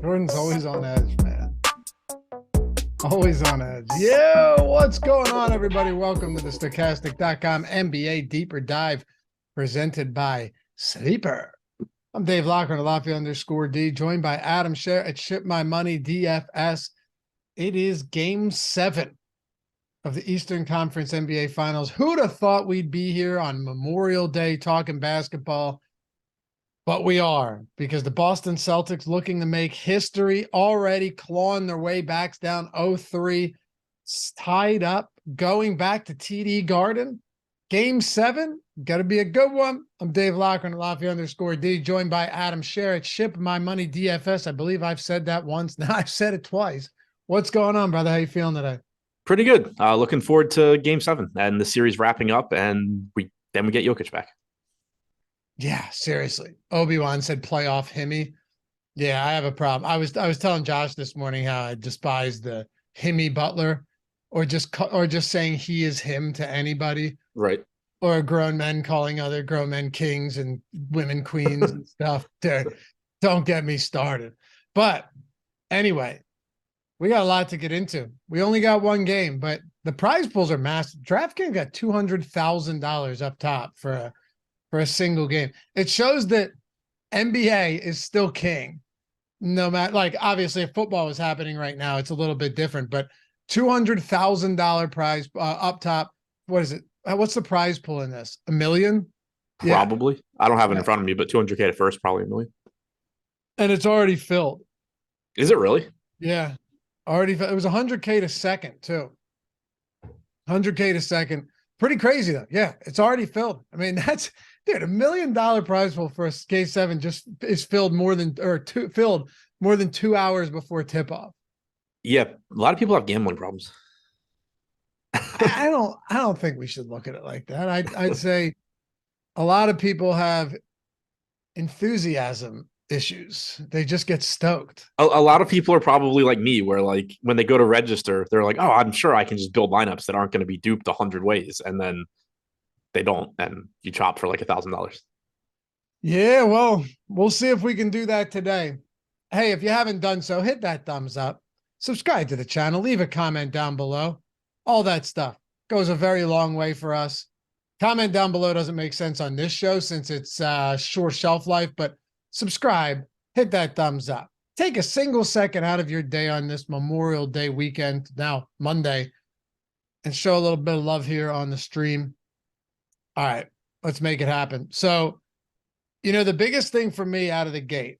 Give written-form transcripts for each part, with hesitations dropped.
Jordan's always on edge, man. Always on edge. Yo, what's going on, everybody? Welcome to the Stochasticcom NBA Deeper Dive presented by Sleeper. I'm Dave Loughran at Lafayette_D, joined by Adam Scherer at Ship My Money DFS. It is Game 7 of the Eastern Conference NBA Finals. Who'd have thought we'd be here on Memorial Day talking basketball? But we are, because the Boston Celtics looking to make history, already clawing their way back down 0-3, tied up, going back to TD Garden. Game 7, got to be a good one. I'm Dave Loughran at Lafayette_D, joined by Adam Scherer at Ship My Money DFS. I believe I've said that once. Now I've said it twice. What's going on, brother? How you feeling today? Pretty good. Looking forward to Game 7 and the series wrapping up, and we get Jokic back. Yeah, seriously. Obi-Wan said playoff Himmy. Yeah, I have a problem. I was telling Josh this morning how I despise the Himmy Butler, or just saying he is him to anybody. Right. Or grown men calling other grown men kings and women queens and stuff. Dude, don't get me started. But anyway, we got a lot to get into. We only got one game, but the prize pools are massive. DraftKings got $200,000 up top for a single game. It shows that NBA is still king. No matter, like, obviously if football was happening right now, it's a little bit different, but $200,000 prize up top. What is it? What's the prize pool in this? $1 million? Yeah. Probably. I don't have it in front of me, but 200K to first, probably a million. And it's already filled. Is it really? Yeah. Already, it was 100K to second, too. 100K to second. Pretty crazy, though. Yeah, it's already filled. I mean, that's, dude, $1 million prize pool for a K7 just is filled more than 2 hours before tip off. Yeah. A lot of people have gambling problems. I don't think we should look at it like that. I'd say a lot of people have enthusiasm issues. They just get stoked. A lot of people are probably like me, where like when they go to register, they're like, "Oh, I'm sure I can just build lineups that aren't going to be duped 100 ways," and then they don't, and you chop for like $1,000. Yeah, well, we'll see if we can do that today. Hey, if you haven't done so, hit that thumbs up, subscribe to the channel, leave a comment down below. All that stuff goes a very long way for us. Comment down below doesn't make sense on this show since it's short shelf life, but subscribe, hit that thumbs up. Take a single second out of your day on this Memorial Day weekend, now Monday, and show a little bit of love here on the stream. All right, let's make it happen. So, the biggest thing for me out of the gate,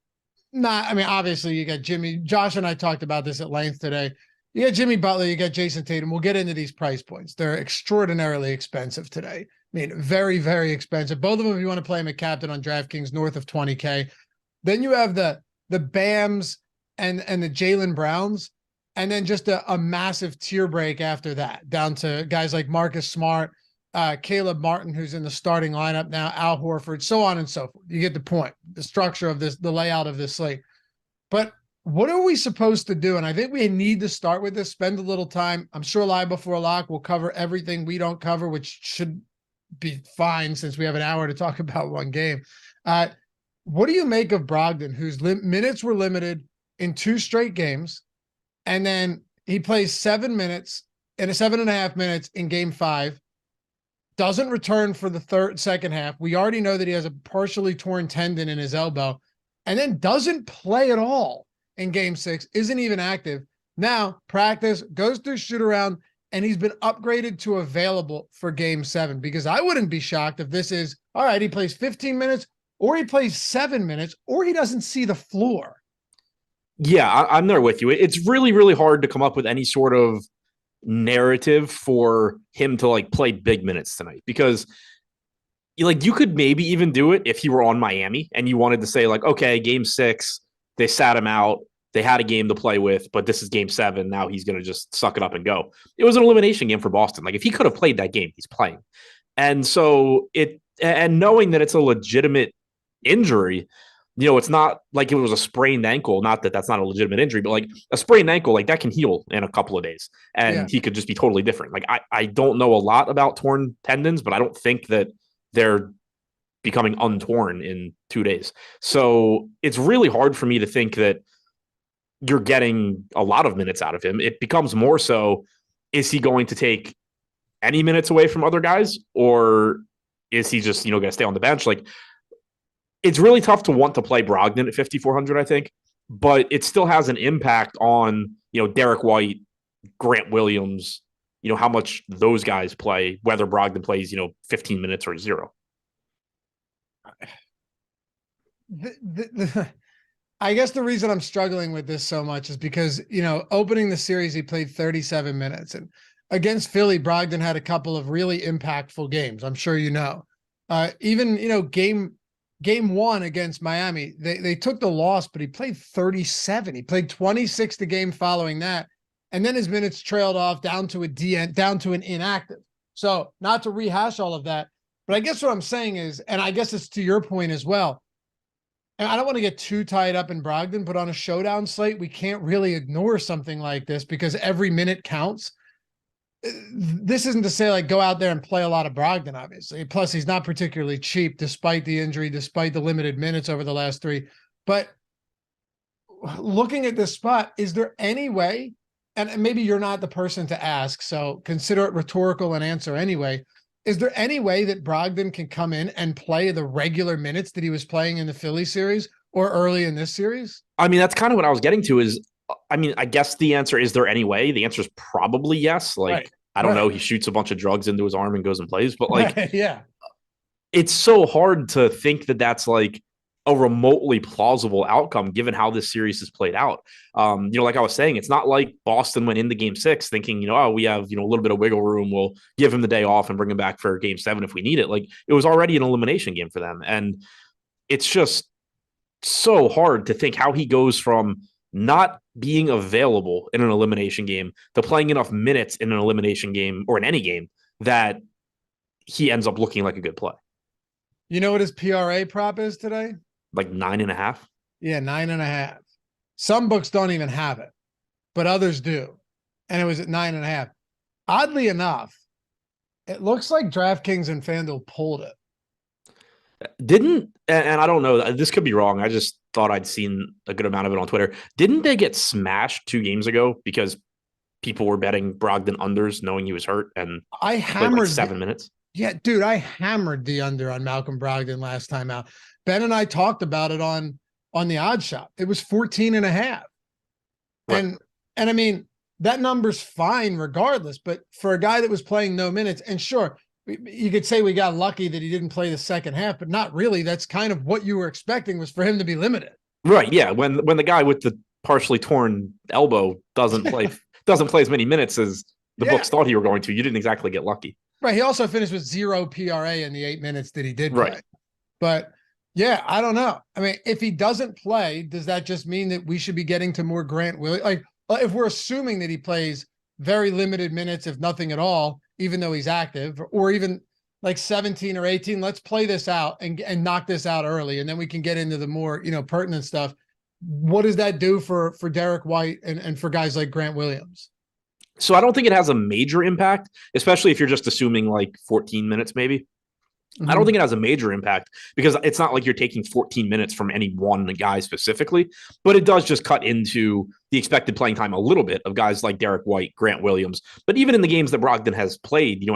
obviously you got Jimmy. Josh and I talked about this at length today. You got Jimmy Butler, you got Jason Tatum. We'll get into these price points. They're extraordinarily expensive today. I mean, very, very expensive. Both of them, if you want to play them at captain on DraftKings, north of 20K. Then you have the Bams and the Jalen Browns, and then just a massive tier break after that, down to guys like Marcus Smart, Caleb Martin, who's in the starting lineup now, Al Horford, so on and so forth. You get the point, the structure of this, the layout of this slate. But what are we supposed to do? And I think we need to start with this, spend a little time. I'm sure Live Before Lock will cover everything we don't cover, which should be fine since we have an hour to talk about one game. What do you make of Brogdon, whose minutes were limited in 2 straight games, and then he plays 7 minutes and 7.5 minutes in game 5, doesn't return for the second half. We already know that he has a partially torn tendon in his elbow, and then doesn't play at all in game 6, isn't even active. Now practice, goes through shoot around, and he's been upgraded to available for game 7, because I wouldn't be shocked if this is, all right, he plays 15 minutes or he plays 7 minutes or he doesn't see the floor. Yeah, I'm there with you. It's really, really hard to come up with any sort of narrative for him to like play big minutes tonight, because you could maybe even do it if he were on Miami and you wanted to say like, okay, game 6, they sat him out. They had a game to play with, but this is game 7. Now he's going to just suck it up and go. It was an elimination game for Boston. Like if he could have played that game, he's playing. And so and knowing that it's a legitimate injury, it's not like it was a sprained ankle. Not that that's not a legitimate injury, but like a sprained ankle, like that can heal in a couple of days and he could just be totally different. Like I don't know a lot about torn tendons, but I don't think that they're becoming untorn in 2 days. So it's really hard for me to think that you're getting a lot of minutes out of him. It becomes more so, is he going to take any minutes away from other guys, or is he just, going to stay on the bench? Like, it's really tough to want to play Brogdon at 5,400, I think, but it still has an impact on, Derek White, Grant Williams, how much those guys play, whether Brogdon plays, 15 minutes or 0. I guess the reason I'm struggling with this so much is because, opening the series, he played 37 minutes, and against Philly, Brogdon had a couple of really impactful games. I'm sure even, game 1 against Miami, they took the loss, but he played 37. He played 26 the game following that. And then his minutes trailed off down to an inactive. So not to rehash all of that, but I guess what I'm saying is, and I guess it's to your point as well, and I don't want to get too tied up in Brogdon, but on a showdown slate, we can't really ignore something like this because every minute counts. This isn't to say like go out there and play a lot of Brogdon, obviously. Plus, he's not particularly cheap despite the injury, despite the limited minutes over the last 3. But looking at this spot, is there any way, and maybe you're not the person to ask, so consider it rhetorical and answer anyway, is there any way that Brogdon can come in and play the regular minutes that he was playing in the Philly series or early in this series? I mean, that's kind of what I was getting to is, I guess the answer is there any way? The answer is probably yes. Like, right. I don't know. He shoots a bunch of drugs into his arm and goes and plays, but like, yeah. it's so hard to think that that's like a remotely plausible outcome given how this series has played out. Like I was saying, it's not like Boston went into game 6 thinking, oh, we have, a little bit of wiggle room. We'll give him the day off and bring him back for game 7 if we need it. Like it was already an elimination game for them. And it's just so hard to think how he goes from not being available in an elimination game to playing enough minutes in an elimination game or in any game that he ends up looking like a good play. You know what his PRA prop is today? Like 9.5. Yeah, 9.5. Some books don't even have it, but others do. And it was at 9.5. Oddly enough, it looks like DraftKings and FanDuel pulled it. And I don't know, this could be wrong. I just thought I'd seen a good amount of it on Twitter. Didn't they get smashed 2 games ago because people were betting Brogdon unders knowing he was hurt and I hammered 7 minutes? Yeah, dude, I hammered the under on Malcolm Brogdon last time out. Ben and I talked about it on the odd shop. It was 14.5. Right. And I mean, that number's fine regardless, but for a guy that was playing no minutes, and sure, you could say we got lucky that he didn't play the second half, but not really. That's kind of what you were expecting, was for him to be limited. Right. Yeah. When the guy with the partially torn elbow doesn't play as many minutes as the books thought he were going to, you didn't exactly get lucky. Right. He also finished with 0 PRA in the 8 minutes that he did play. Right. But yeah, I don't know. I mean, if he doesn't play, does that just mean that we should be getting to more Grant Williams? Like, if we're assuming that he plays very limited minutes, if nothing at all, even though he's active, or even like 17 or 18, let's play this out and knock this out early. And then we can get into the more, pertinent stuff. What does that do for Derek White and for guys like Grant Williams? So I don't think it has a major impact, especially if you're just assuming like 14 minutes, maybe. Mm-hmm. I don't think it has a major impact because it's not like you're taking 14 minutes from any one guy specifically, but it does just cut into the expected playing time a little bit of guys like Derek White, Grant Williams. But even in the games that Brogdon has played,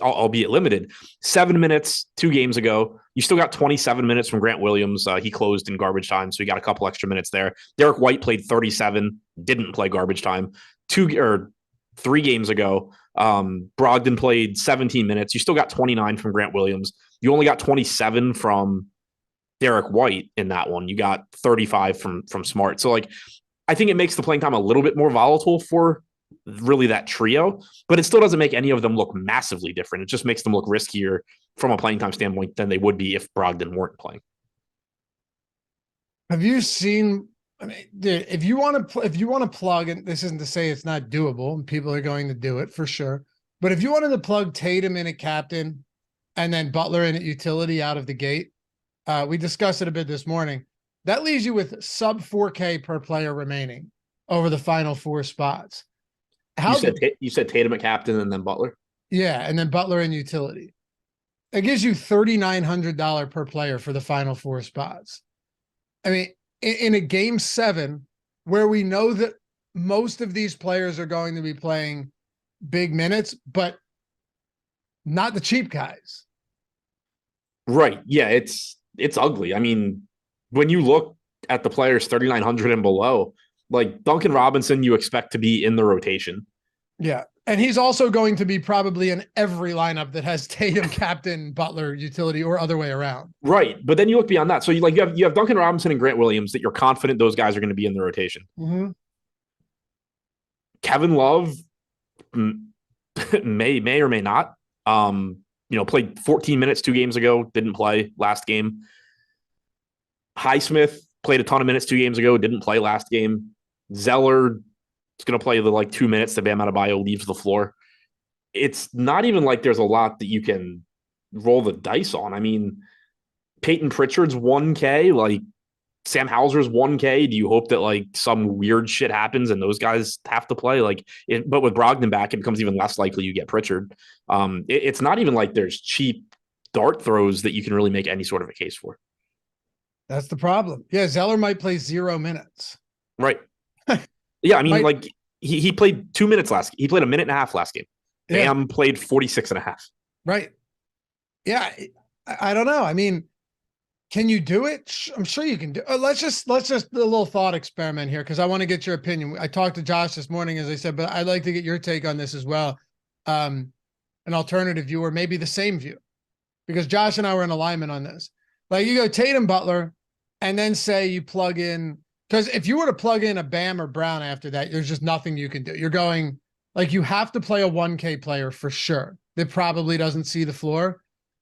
albeit limited, 7 minutes 2 games ago, you still got 27 minutes from Grant Williams. He closed in garbage time, so you got a couple extra minutes there. Derek White played 37, didn't play garbage time. 3 games ago, Brogdon played 17 minutes. You still got 29 from Grant Williams. You only got 27 from Derek White in that one. You got 35 from Smart. So like, I think it makes the playing time a little bit more volatile for really that trio, but it still doesn't make any of them look massively different. It just makes them look riskier from a playing time standpoint than they would be if Brogdon weren't playing. Have you seen? I mean, dude, if you want to plug, and this isn't to say it's not doable, and people are going to do it for sure, but if you wanted to plug Tatum in at captain and then Butler in at utility out of the gate, we discussed it a bit this morning. That leaves you with sub 4K per player remaining over the final 4 spots. You said Tatum at captain and then Butler? Yeah, and then Butler in utility. It gives you $3,900 per player for the final 4 spots. I mean, in a game 7 where we know that most of these players are going to be playing big minutes, but not the cheap guys. Right. Yeah, it's ugly. I mean, when you look at the players 3,900 and below, like Duncan Robinson, you expect to be in the rotation. Yeah. And he's also going to be probably in every lineup that has Tatum, captain, Butler, utility, or other way around. Right. But then you look beyond that. So you have Duncan Robinson and Grant Williams that you're confident those guys are going to be in the rotation. Mm-hmm. Kevin Love may or may not. Played 14 minutes 2 games ago, didn't play last game. Highsmith played a ton of minutes 2 games ago, didn't play last game. Zeller is going to play the 2 minutes that Bam Adebayo leaves the floor. It's not even like there's a lot that you can roll the dice on. I mean, Peyton Pritchard's 1K, like Sam Hauser's 1K. Do you hope that some weird shit happens and those guys have to play? But with Brogdon back, it becomes even less likely you get Pritchard. It's not even like there's cheap dart throws that you can really make any sort of a case for. That's the problem. Yeah, Zeller might play 0 minutes. Right. Yeah, I mean, he played 2 minutes he played a minute and a half last game. Bam played 46 and a half. Right. Yeah, I don't know. I mean, can you do it? I'm sure you can do it. Let's just do a little thought experiment here because I want to get your opinion. I talked to Josh this morning, as I said, but I'd like to get your take on this as well. An alternative view or maybe the same view. because Josh and I were in alignment on this. Like you go Tatum, Butler, and then say you plug in, because if you were to plug in a Bam or Brown after that, there's just nothing you can do. You're going, like, you have to play a 1K player for sure that probably doesn't see the floor.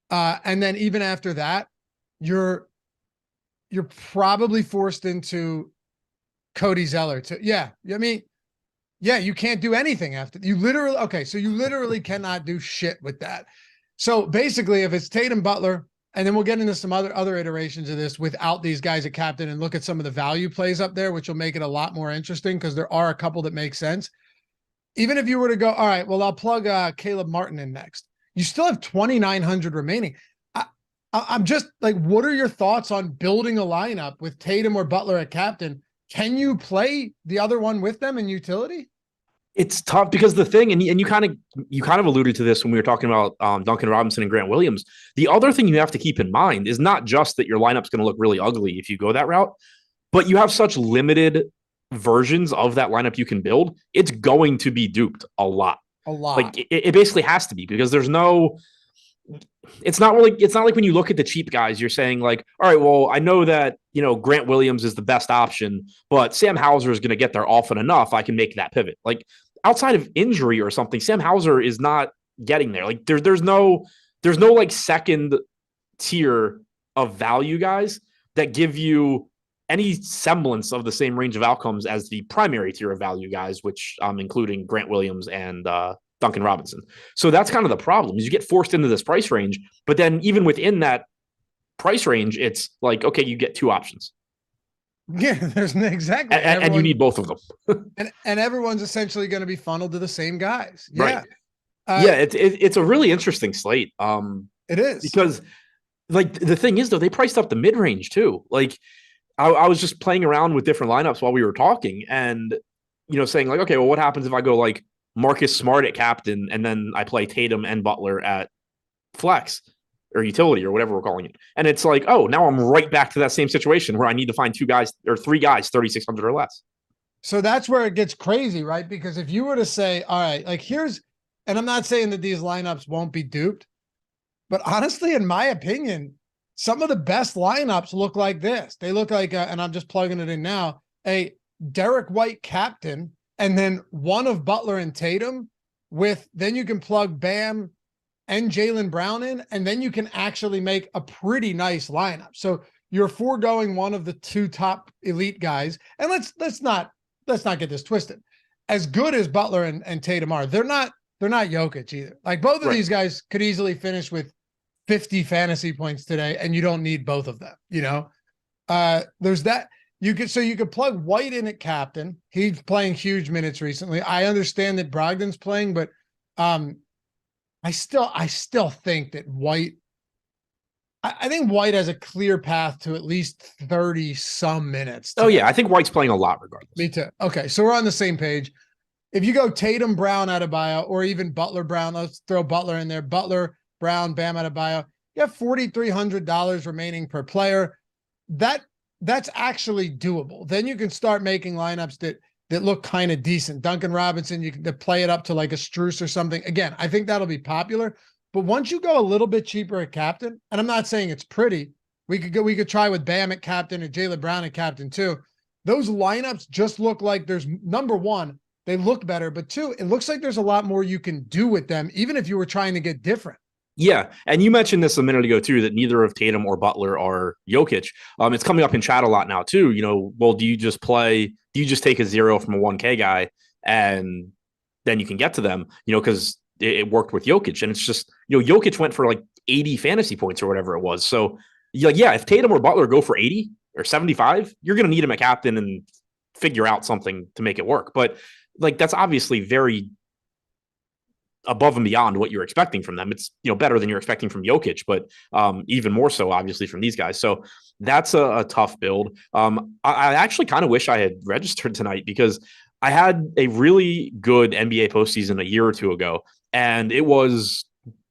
And then even after that, you're probably forced into Cody Zeller too. Yeah. I mean, yeah, you can't do anything after you literally. Okay. So you literally cannot do shit with that. So basically if it's Tatum, Butler, and then we'll get into some other iterations of this without these guys at captain and look at some of the value plays up there, which will make it a lot more interesting because there are a couple that make sense. Even if you were to go, all right, well, I'll plug Caleb Martin in next. You still have 2,900 remaining. I'm just like, what are your thoughts on building a lineup with Tatum or Butler at captain? Can you play the other one with them in utility? It's tough because the thing, and you kind of alluded to this when we were talking about Duncan Robinson and Grant Williams. The other thing you have to keep in mind is not just that your lineup's going to look really ugly if you go that route, but you have such limited versions of that lineup you can build. It's going to be duped a lot. Like it basically has to be, because there's no. It's not like when you look at the cheap guys, you're saying like, all right, well, I know that, Grant Williams is the best option, but Sam Hauser is going to get there often enough. I can make that pivot. Like outside of injury or something, Sam Hauser is not getting there. Like there's no like second tier of value guys that give you any semblance of the same range of outcomes as the primary tier of value guys, which including Grant Williams and Duncan Robinson. So that's kind of the problem, is you get forced into this price range, but then even within that price range, it's like, okay, you get two options. Yeah, there's exactly. And you need both of them. and everyone's essentially going to be funneled to the same guys. Yeah. Right. It's a really interesting slate. It is. Because like the thing is though, they priced up the mid-range too. Like I was just playing around with different lineups while we were talking and, saying like, okay, well, what happens if I go like Marcus Smart at captain, and then I play Tatum and Butler at flex or utility or whatever we're calling it. And it's like, oh, now I'm right back to that same situation where I need to find two guys or three guys, 3,600 or less. So that's where it gets crazy, right? Because if you were to say, all right, like and I'm not saying that these lineups won't be duped, but honestly, in my opinion, some of the best lineups look like this. They look like, and I'm just plugging it in now, a Derek White captain, and then one of Butler and Tatum then you can plug Bam and Jalen Brown in, and then you can actually make a pretty nice lineup. So you're foregoing one of the two top elite guys. And let's not get this twisted. As good as Butler and Tatum are, they're not Jokic either. Like both of these guys could easily finish with 50 fantasy points today, and you don't need both of them. There's that. You could plug White in at captain. He's playing huge minutes recently. I understand that Brogdon's playing, but I still think that White. I think White has a clear path to at least 30 some minutes. Oh yeah, I think White's playing a lot regardless. Me too. Okay, so we're on the same page. If you go Tatum, Brown, Adebayo, or even Butler, Brown, let's throw Butler in there. Butler, Brown, Bam, Adebayo. You have $4,300 remaining per player. That's actually doable. Then you can start making lineups that look kind of decent. Duncan Robinson, you can play it up to like a Strus or something. Again, I think that'll be popular. But once you go a little bit cheaper at captain, and I'm not saying it's pretty, we could try with Bam at captain and Jalen Brown at captain too. Those lineups just look like there's, number one, they look better, but two, it looks like there's a lot more you can do with them, even if you were trying to get different. Yeah, and you mentioned this a minute ago too, that neither of Tatum or Butler are Jokic. It's coming up in chat a lot now too. Well, do you just take a 0 from a 1K guy and then you can get to them? Because it worked with Jokic, and it's just Jokic went for like 80 fantasy points or whatever it was. So yeah, if Tatum or Butler go for 80 or 75, you're going to need him a captain and figure out something to make it work. But like that's obviously very above and beyond what you're expecting from them. It's better than you're expecting from Jokic, but even more so obviously from these guys. So that's a tough build. I actually kind of wish I had registered tonight, because I had a really good NBA postseason a year or two ago, and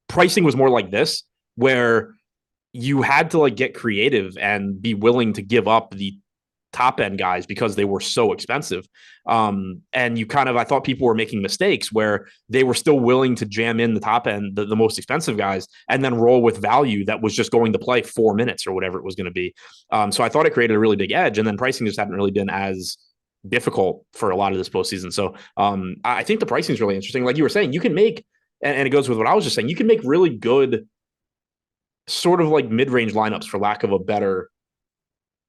pricing was more like this, where you had to like get creative and be willing to give up the top end guys because they were so expensive. And I thought people were making mistakes where they were still willing to jam in the top end, the most expensive guys, and then roll with value that was just going to play 4 minutes or whatever it was going to be. So I thought it created a really big edge, and then pricing just hadn't really been as difficult for a lot of this postseason. So I think the pricing is really interesting. Like you were saying, you can make, and it goes with what I was just saying, you can make really good sort of like mid-range lineups, for lack of a better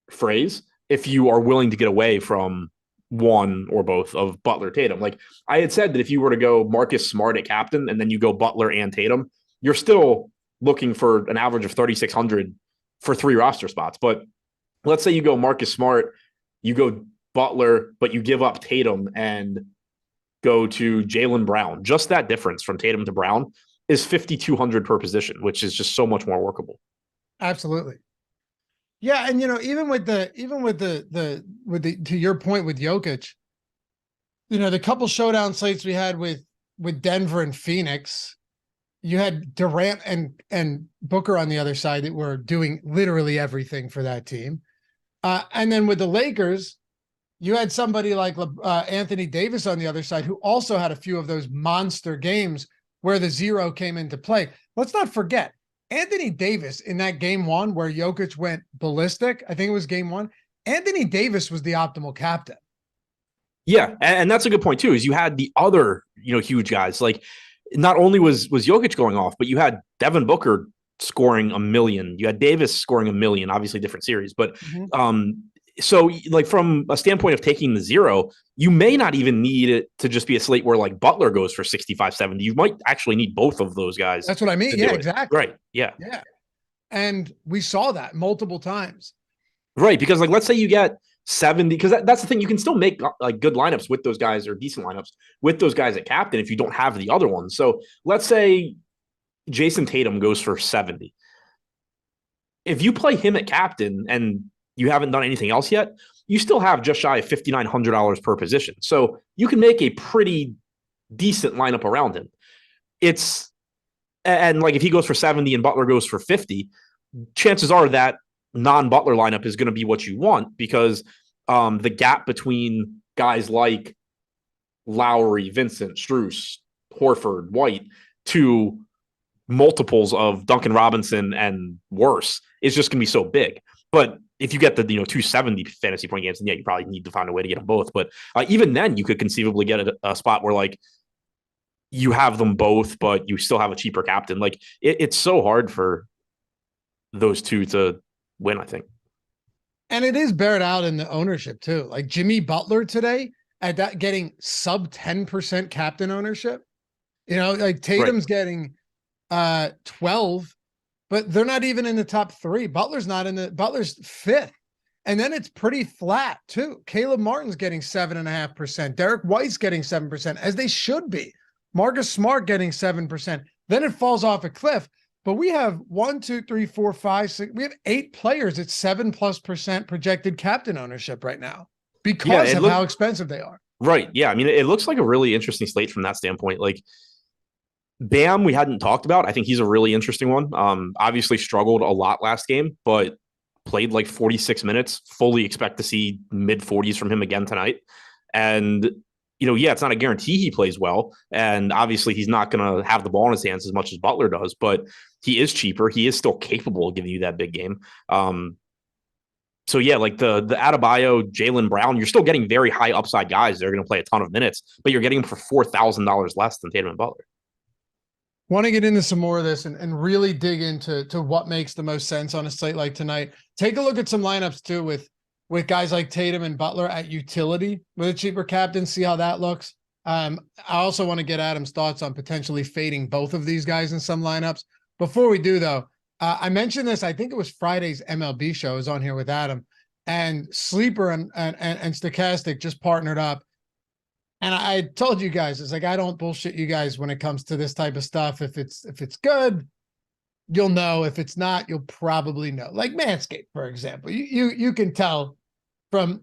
phrase, if you are willing to get away from one or both of Butler, Tatum. Like I had said that if you were to go Marcus Smart at captain and then you go Butler and Tatum, you're still looking for an average of 3,600 for 3 roster spots. But let's say you go Marcus Smart, you go Butler, but you give up Tatum and go to Jalen Brown. Just that difference from Tatum to Brown is 5,200 per position, which is just so much more workable. Absolutely. Yeah, and even with the to your point with Jokic, the couple showdown slates we had with Denver and Phoenix, you had Durant and Booker on the other side that were doing literally everything for that team. And then with the Lakers, you had somebody like Anthony Davis on the other side who also had a few of those monster games where the zero came into play. Let's not forget, Anthony Davis in that game 1 where Jokic went ballistic, I think it was game 1, Anthony Davis was the optimal captain. Yeah, and that's a good point too, is you had the other, huge guys. Like not only was Jokic going off, but you had Devin Booker scoring 1 million. You had Davis scoring 1 million, obviously different series, but so like from a standpoint of taking the zero, you may not even need it to just be a slate where like Butler goes for 65, 70. You might actually need both of those guys. That's what I mean. Yeah, exactly. Right. Yeah. Yeah. And we saw that multiple times. Right. Because like, let's say you get 70, because that's the thing. You can still make like good lineups with those guys, or decent lineups with those guys at captain if you don't have the other ones. So let's say Jason Tatum goes for 70. If you play him at captain and you haven't done anything else yet, you still have just shy of $5,900 per position. So you can make a pretty decent lineup around him. And like if he goes for 70 and Butler goes for 50, chances are that non-Butler lineup is going to be what you want, because the gap between guys like Lowry, Vincent, Strus, Horford, White to multiples of Duncan Robinson and worse is just going to be so big. But if you get the 270 fantasy point games, then yeah, you probably need to find a way to get them both. But even then, you could conceivably get a spot where like you have them both, but you still have a cheaper captain. Like it's so hard for those two to win, I think. And it is bared out in the ownership too. Like Jimmy Butler today at that getting sub 10% captain ownership. Like Tatum's getting 12. But they're not even in the top 3. Butler's 5th. And then it's pretty flat too. Caleb Martin's getting 7.5%. Derek White's getting 7%, as they should be. Marcus Smart getting 7%. Then it falls off a cliff. But we have 1, 2, 3, 4, 5, 6. We have 8 players at 7+% projected captain ownership right now because of how expensive they are. Right. Yeah. I mean, it looks like a really interesting slate from that standpoint. Like, Bam, we hadn't talked about. I think he's a really interesting one. Obviously struggled a lot last game, but played like 46 minutes. Fully expect to see mid 40s from him again tonight. And, it's not a guarantee he plays well. And obviously he's not going to have the ball in his hands as much as Butler does, but he is cheaper. He is still capable of giving you that big game. So yeah, like the Adebayo, Jalen Brown, you're still getting very high upside guys. They're going to play a ton of minutes, but you're getting them for $4,000 less than Tatum and Butler. Want to get into some more of this and really dig into what makes the most sense on a slate like tonight. Take a look at some lineups too with guys like Tatum and Butler at utility with a cheaper captain, see how that looks. I also want to get Adam's thoughts on potentially fading both of these guys in some lineups. Before we do though, I mentioned this, I think it was Friday's MLB show. I was on here with Adam, and Sleeper and Stochastic just partnered up. And I told you guys, it's like, I don't bullshit you guys when it comes to this type of stuff. If it's good, you'll know. If it's not, you'll probably know. Like Manscaped, for example, you can tell from,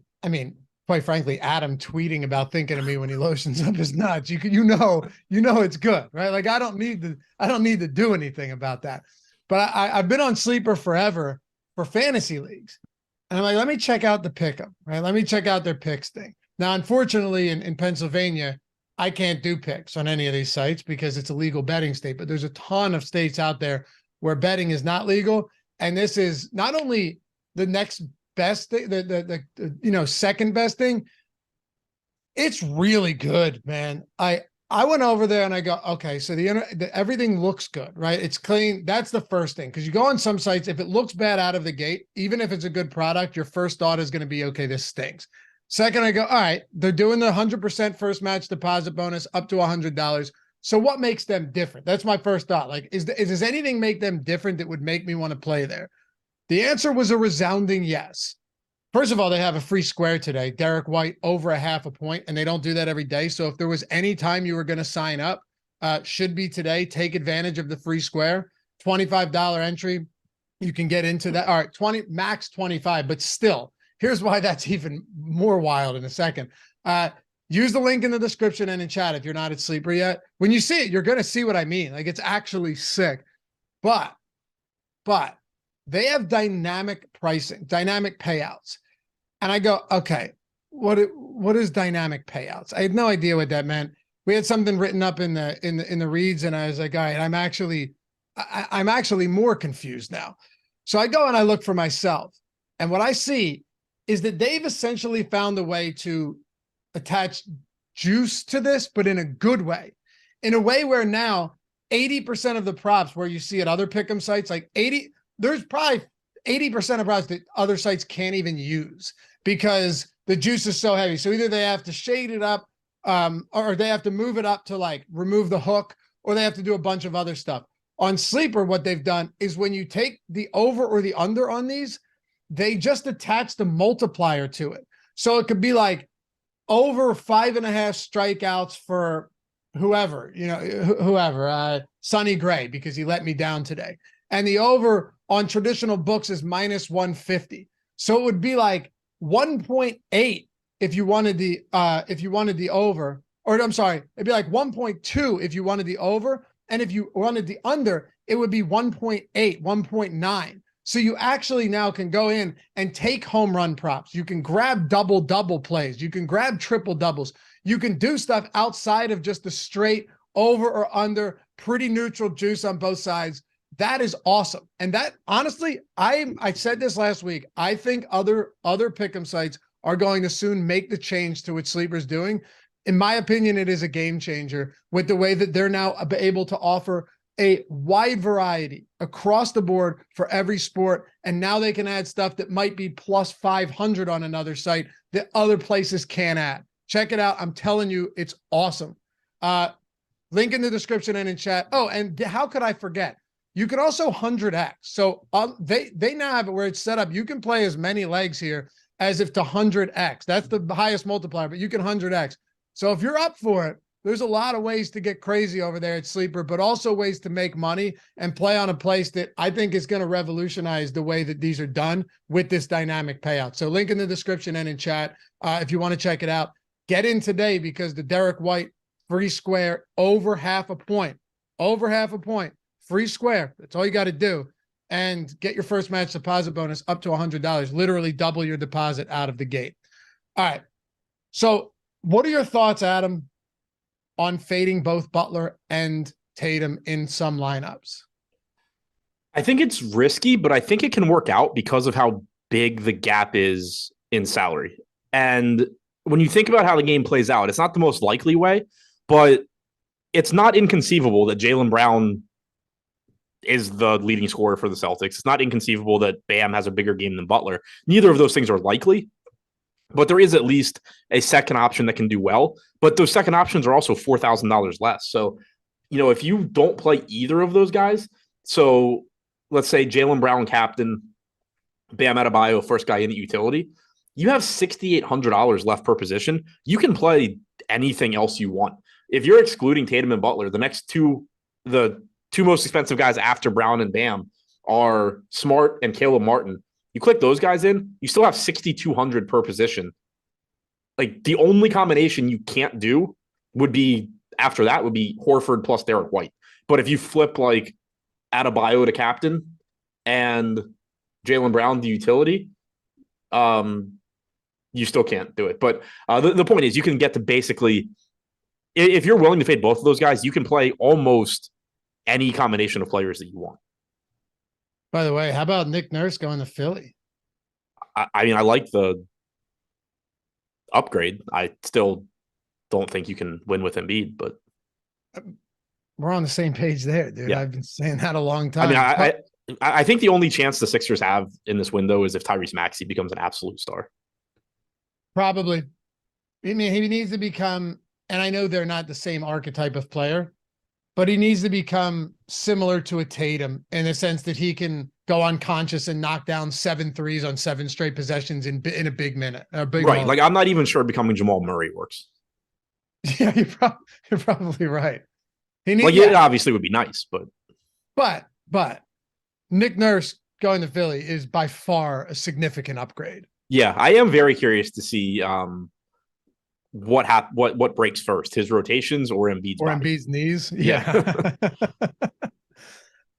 quite frankly, Adam tweeting about thinking of me when he lotions up his nuts. You know it's good, right? Like I don't need to do anything about that. But I've been on Sleeper forever for fantasy leagues. And I'm like, let me check out the pick'em, right? Let me check out their picks thing. Now, unfortunately, in Pennsylvania, I can't do picks on any of these sites because it's a legal betting state, but there's a ton of states out there where betting is not legal. And this is not only the next best thing, the second best thing, it's really good, man. I went over there and I go, okay, so everything looks good, right? It's clean. That's the first thing. Because you go on some sites, if it looks bad out of the gate, even if it's a good product, your first thought is going to be, okay, this stinks. Second, I go, all right, they're doing the 100% first match deposit bonus up to $100. So what makes them different? That's my first thought. Like, does anything make them different that would make me want to play there? The answer was a resounding yes. First of all, they have a free square today. Derek White over a half a point, and they don't do that every day. So if there was any time you were going to sign up, should be today. Take advantage of the free square. $25 entry. You can get into that. All right, max 25, but still, here's why that's even more wild in a second. Use the link in the description and in chat if you're not at Sleeper yet. When you see it, you're going to see what I mean. Like, it's actually sick. But they have dynamic pricing, dynamic payouts. And I go, okay, what is dynamic payouts? I had no idea what that meant. We had something written up in the reads, and I was like, all right, I'm actually more confused now. So I go and I look for myself. And what I see is that they've essentially found a way to attach juice to this, but in a good way. In a way where now 80% of the props where you see at other pick'em sites, like there's probably 80% of props that other sites can't even use because the juice is so heavy. So either they have to shade it up, or they have to move it up to like remove the hook, or they have to do a bunch of other stuff. On Sleeper, what they've done is when you take the over or the under on these, they just attach the multiplier to it. So it could be like over 5.5 strikeouts for whoever, Sonny Gray, because he let me down today. And the over on traditional books is -150. So it would be like 1.8 if you wanted the over, or I'm sorry, it'd be like 1.2 if you wanted the over. And if you wanted the under, it would be 1.8, 1.9. So you actually now can go in and take home run props. You can grab double plays. You can grab triple doubles. You can do stuff outside of just the straight over or under, pretty neutral juice on both sides. That is awesome. And that, honestly, I said this last week. I think other pick'em sites are going to soon make the change to what Sleeper's doing. In my opinion, it is a game changer with the way that they're now able to offer a wide variety across the board for every sport. And now they can add stuff that might be plus 500 on another site that other places can't add. Check it out. I'm telling you, it's awesome. Link in the description and in chat. Oh, and how could I forget? You can also 100x. So they now have it where it's set up. You can play as many legs here as if to 100x. That's the highest multiplier, but you can 100x. So if you're up for it, there's a lot of ways to get crazy over there at Sleeper, but also ways to make money and play on a place that I think is going to revolutionize the way that these are done with this dynamic payout. So link in the description and in chat if you want to check it out. Get in today because the Derek White free square over half a point, free square. That's all you got to do. And get your first match deposit bonus up to $100, literally double your deposit out of the gate. All right. So what are your thoughts, Adam, on fading both Butler and Tatum in some lineups? I think it's risky, but I think it can work out because of how big the gap is in salary. And when you think about how the game plays out, it's not the most likely way, but it's not inconceivable that Jalen Brown is the leading scorer for the Celtics. It's not inconceivable that Bam has a bigger game than Butler. Neither of those things are likely, but there is at least a second option that can do well. But those second options are also $4,000 less. So, if you don't play either of those guys, so let's say Jalen Brown captain, Bam Adebayo first guy in at utility, you have $6,800 left per position. You can play anything else you want. If you're excluding Tatum and Butler, the two most expensive guys after Brown and Bam are Smart and Caleb Martin. You click those guys in, you still have $6,200 per position. Like, the only combination you can't do would be Horford plus Derek White. But if you flip like Adebayo to captain and Jalen Brown to utility, you still can't do it. But the point is, you can get to basically, if you're willing to fade both of those guys, you can play almost any combination of players that you want. By the way, how about Nick Nurse going to Philly? I mean, I like the upgrade. I still don't think you can win with Embiid, but we're on the same page there, dude. Yeah. I've been saying that a long time. I mean, I think the only chance the Sixers have in this window is if Tyrese Maxey becomes an absolute star. Probably. I mean, he needs to become, and I know they're not the same archetype of player, but he needs to become similar to a Tatum in the sense that he can go unconscious and knock down 7 threes on 7 straight possessions in a big minute. Right. Moment. Like, I'm not even sure becoming Jamal Murray works. Yeah, you're probably right. He needs, like, it obviously would be nice, but Nick Nurse going to Philly is by far a significant upgrade. Yeah, I am very curious to see what breaks first, his rotations or Embiid's knees. Yeah.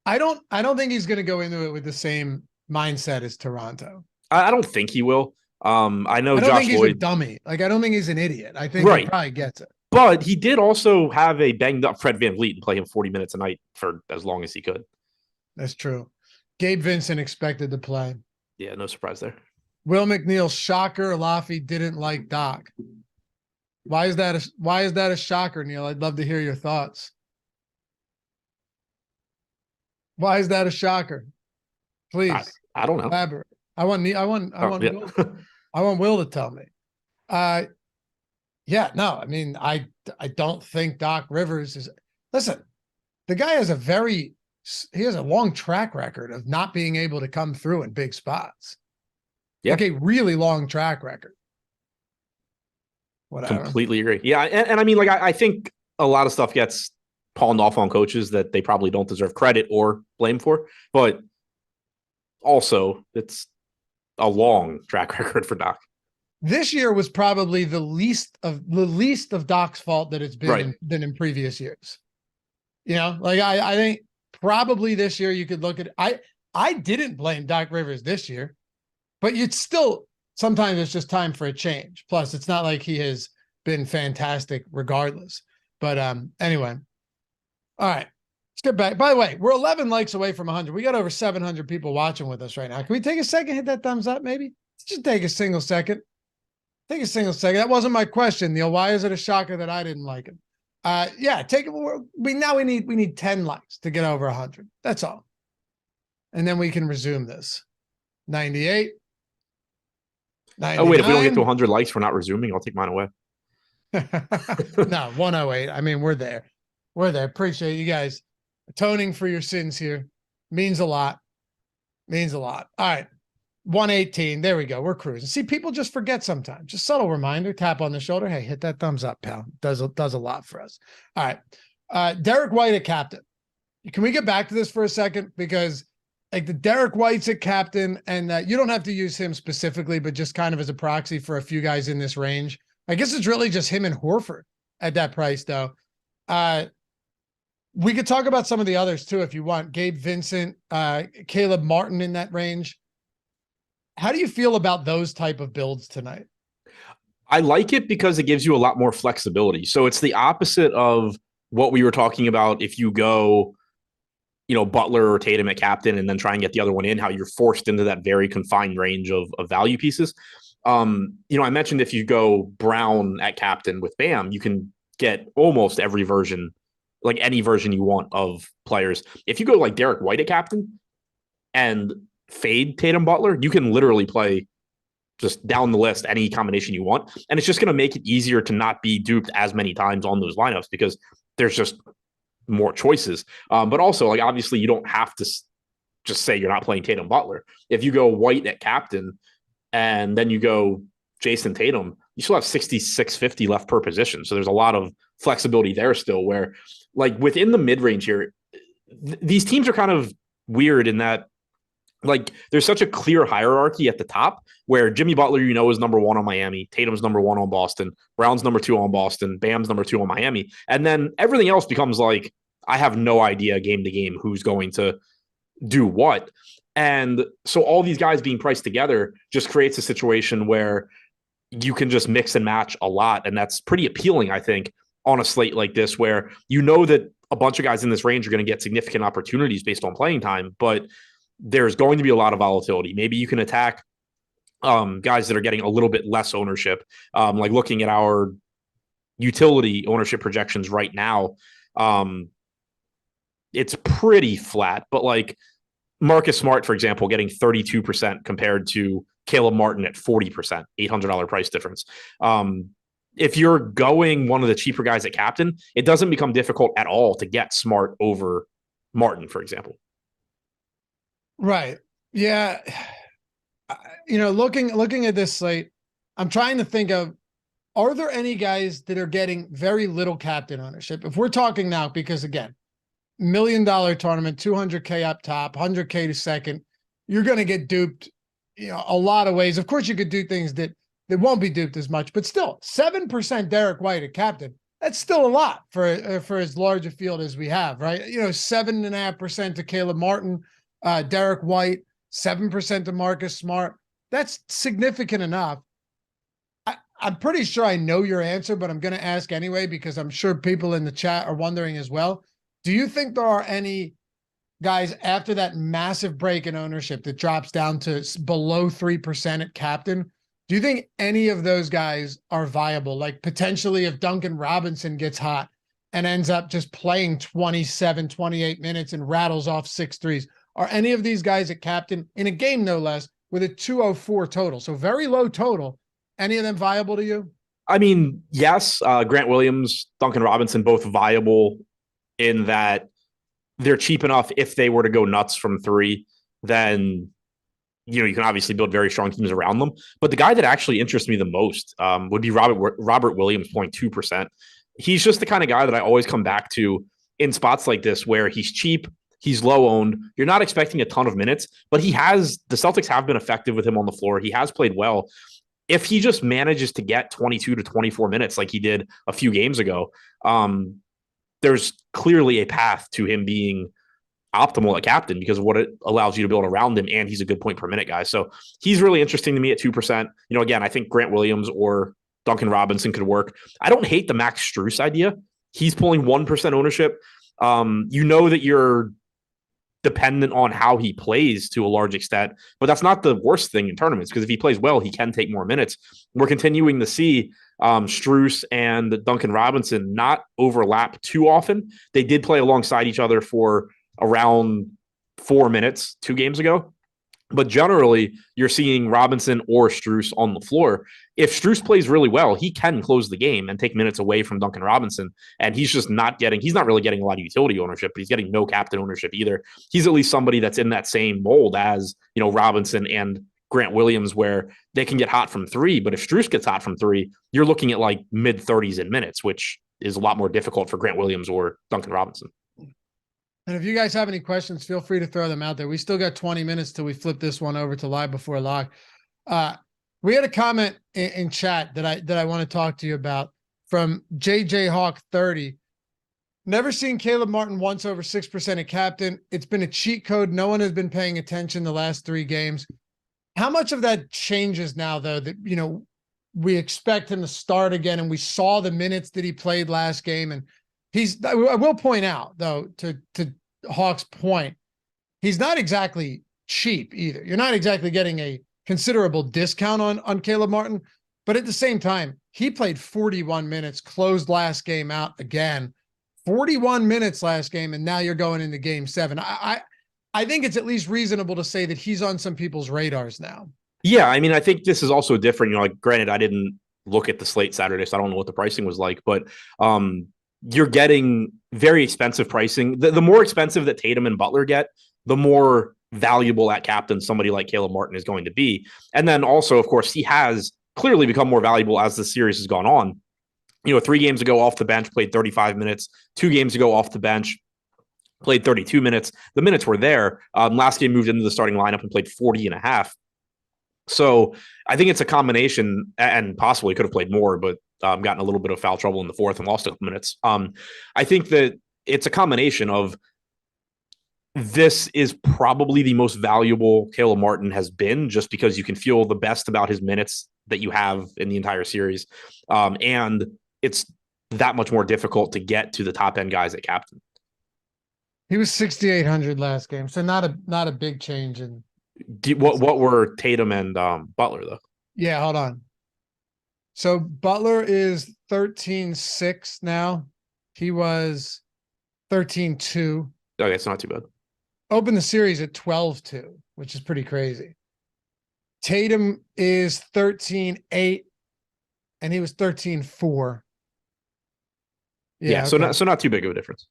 I don't think he's going to go into it with the same mindset as Toronto. I don't think he will. I know Josh Lloyd. He's a dummy. Like, I don't think he's an idiot. I think he probably gets it. But he did also have a banged up Fred VanVleet and play him 40 minutes a night for as long as he could. That's true. Gabe Vincent expected to play. Yeah, no surprise there. Will McNeil, shocker. Laffy didn't like Doc. Why is that a shocker, Neil? I'd love to hear your thoughts. Why is that a shocker? Please. I don't know. Elaborate. I want Will to tell me. Yeah, no, I mean, I don't think Doc Rivers is. Listen, the guy has he has a long track record of not being able to come through in big spots. Yeah. Like a really long track record. Whatever. Completely agree. Yeah. And I mean, like, I think a lot of stuff gets pawned off on coaches that they probably don't deserve credit or blame for, but also it's a long track record for Doc. This year was probably the least of Doc's fault that it's been than in previous years. You know, like I think probably this year you could look at, I didn't blame Doc Rivers this year, but you'd still, sometimes it's just time for a change. Plus it's not like he has been fantastic regardless, but anyway. All right, let's get back. By the way, we're 11 likes away from 100. We got over 700 people watching with us right now. Can we take a second, hit that thumbs up maybe? Let's just take a single second. Take a single second. That wasn't my question, Neil. Why is it a shocker that I didn't like him? Yeah, take it. We need 10 likes to get over 100. That's all. And then we can resume this. 98. 99. Oh, wait, if we don't get to 100 likes, we're not resuming. I'll take mine away. No, 108. I mean, we're there. We're there. Appreciate you guys atoning for your sins here. Means a lot. Means a lot. All right. 118. There we go. We're cruising. See, people just forget sometimes. Just subtle reminder, tap on the shoulder. Hey, hit that thumbs up, pal. Does a lot for us. All right. Derek White at captain. Can we get back to this for a second? Because like the Derek White's at captain, and you don't have to use him specifically, but just kind of as a proxy for a few guys in this range. I guess it's really just him and Horford at that price, though. We could talk about some of the others too, if you want. Gabe Vincent, Caleb Martin in that range. How do you feel about those type of builds tonight? I like it because it gives you a lot more flexibility. So it's the opposite of what we were talking about. If you go, Butler or Tatum at captain and then try and get the other one in, how you're forced into that very confined range of value pieces. I mentioned if you go Brown at captain with Bam, you can get almost every version, like any version you want of players. If you go like Derek White at captain and fade Tatum Butler, you can literally play just down the list any combination you want, and it's just going to make it easier to not be duped as many times on those lineups because there's just more choices. But also, like, obviously you don't have to just say you're not playing Tatum Butler. If you go White at captain and then you go Jason Tatum, you still have 66.50 left per position, so there's a lot of flexibility there still, where like within the mid-range here, these teams are kind of weird in that like there's such a clear hierarchy at the top where Jimmy Butler, is number 1 on Miami, Tatum's number 1 on Boston, Brown's number 2 on Boston, Bam's number 2 on Miami. And then everything else becomes like, I have no idea game to game who's going to do what. And so all these guys being priced together just creates a situation where you can just mix and match a lot. And that's pretty appealing, I think, on a slate like this, where you know that a bunch of guys in this range are going to get significant opportunities based on playing time, but there's going to be a lot of volatility. Maybe you can attack guys that are getting a little bit less ownership, like looking at our utility ownership projections right now. It's pretty flat, but like Marcus Smart, for example, getting 32% compared to Caleb Martin at 40%, $800 price difference. If you're going one of the cheaper guys at captain, it doesn't become difficult at all to get Smart over Martin, for example. Right. Yeah. Looking at this slate, I'm trying to think of, are there any guys that are getting very little captain ownership? If we're talking now, because again, $1 million tournament, 200K up top, 100K to second, you're going to get duped, a lot of ways. Of course, you could do things that won't be duped as much, but still 7% Derek White at captain. That's still a lot for as large a field as we have, right? 7.5% to Caleb Martin, Derek White, 7% to Marcus Smart. That's significant enough. I'm pretty sure I know your answer, but I'm going to ask anyway, because I'm sure people in the chat are wondering as well. Do you think there are any guys after that massive break in ownership that drops down to below 3% at captain? Do you think any of those guys are viable? Like potentially if Duncan Robinson gets hot and ends up just playing 27, 28 minutes and rattles off 6 threes, are any of these guys at captain in a game, no less, with a 204 total? So very low total. Any of them viable to you? I mean, yes, Grant Williams, Duncan Robinson, both viable in that they're cheap enough. If they were to go nuts from 3, then, you can obviously build very strong teams around them. But the guy that actually interests me the most would be Robert Williams, 0.2%. He's just the kind of guy that I always come back to in spots like this where he's cheap, he's low owned. You're not expecting a ton of minutes, but the Celtics have been effective with him on the floor. He has played well. If he just manages to get 22 to 24 minutes like he did a few games ago, there's clearly a path to him being optimal at captain because of what it allows you to build around him, and he's a good point per minute guy. So he's really interesting to me at 2%. Again, I think Grant Williams or Duncan Robinson could work. I don't hate the Max Strus idea. He's pulling 1% ownership. That you're dependent on how he plays to a large extent, but that's not the worst thing in tournaments, because if he plays well, he can take more minutes. We're continuing to see Strus and Duncan Robinson not overlap too often. They did play alongside each other for around 4 minutes 2 games ago, but generally you're seeing Robinson or Strus on the floor. If Strus plays really well, he can close the game and take minutes away from Duncan Robinson. And he's not really getting a lot of utility ownership, but he's getting no captain ownership either. He's at least somebody that's in that same mold as, Robinson and Grant Williams, where they can get hot from 3. But if Strus gets hot from 3, you're looking at like mid 30s in minutes, which is a lot more difficult for Grant Williams or Duncan Robinson. And if you guys have any questions, feel free to throw them out there. We still got 20 minutes till we flip this one over to live before lock. We had a comment in chat that I want to talk to you about from JJ Hawk 30. Never seen Caleb Martin once over 6% at captain. It's been a cheat code. No one has been paying attention the last 3 games. How much of that changes now, though, that, we expect him to start again, and we saw the minutes that he played last game, and I will point out, though, to Hawk's point, he's not exactly cheap either. You're not exactly getting a considerable discount on Caleb Martin, but at the same time, he played 41 minutes, closed last game out again, 41 minutes last game, and now you're going into game 7. I think it's at least reasonable to say that he's on some people's radars now. Yeah, I mean, I think this is also different. Granted, I didn't look at the slate Saturday, so I don't know what the pricing was like, but you're getting very expensive pricing. The more expensive that Tatum and Butler get, the more valuable at captain somebody like Caleb Martin is going to be. And then also, of course, he has clearly become more valuable as the series has gone on. 3 games ago off the bench, played 35 minutes. 2 games ago off the bench, played 32 minutes. The minutes were there. Last game moved into the starting lineup and played 40 and a half. So I think it's a combination, and possibly could have played more, but gotten a little bit of foul trouble in the 4th and lost a couple minutes. I think that it's a combination of this is probably the most valuable Caleb Martin has been, just because you can feel the best about his minutes that you have in the entire series. And it's that much more difficult to get to the top end guys at captain. He was 6,800 last game, so not a big change in. What were Tatum and Butler though? Yeah, hold on. So Butler is 13.6 now. He was 13.2. Okay, it's not too bad. Opened the series at 12.2, which is pretty crazy. Tatum is 13.8, and he was 13.4. Yeah, so not too big of a difference.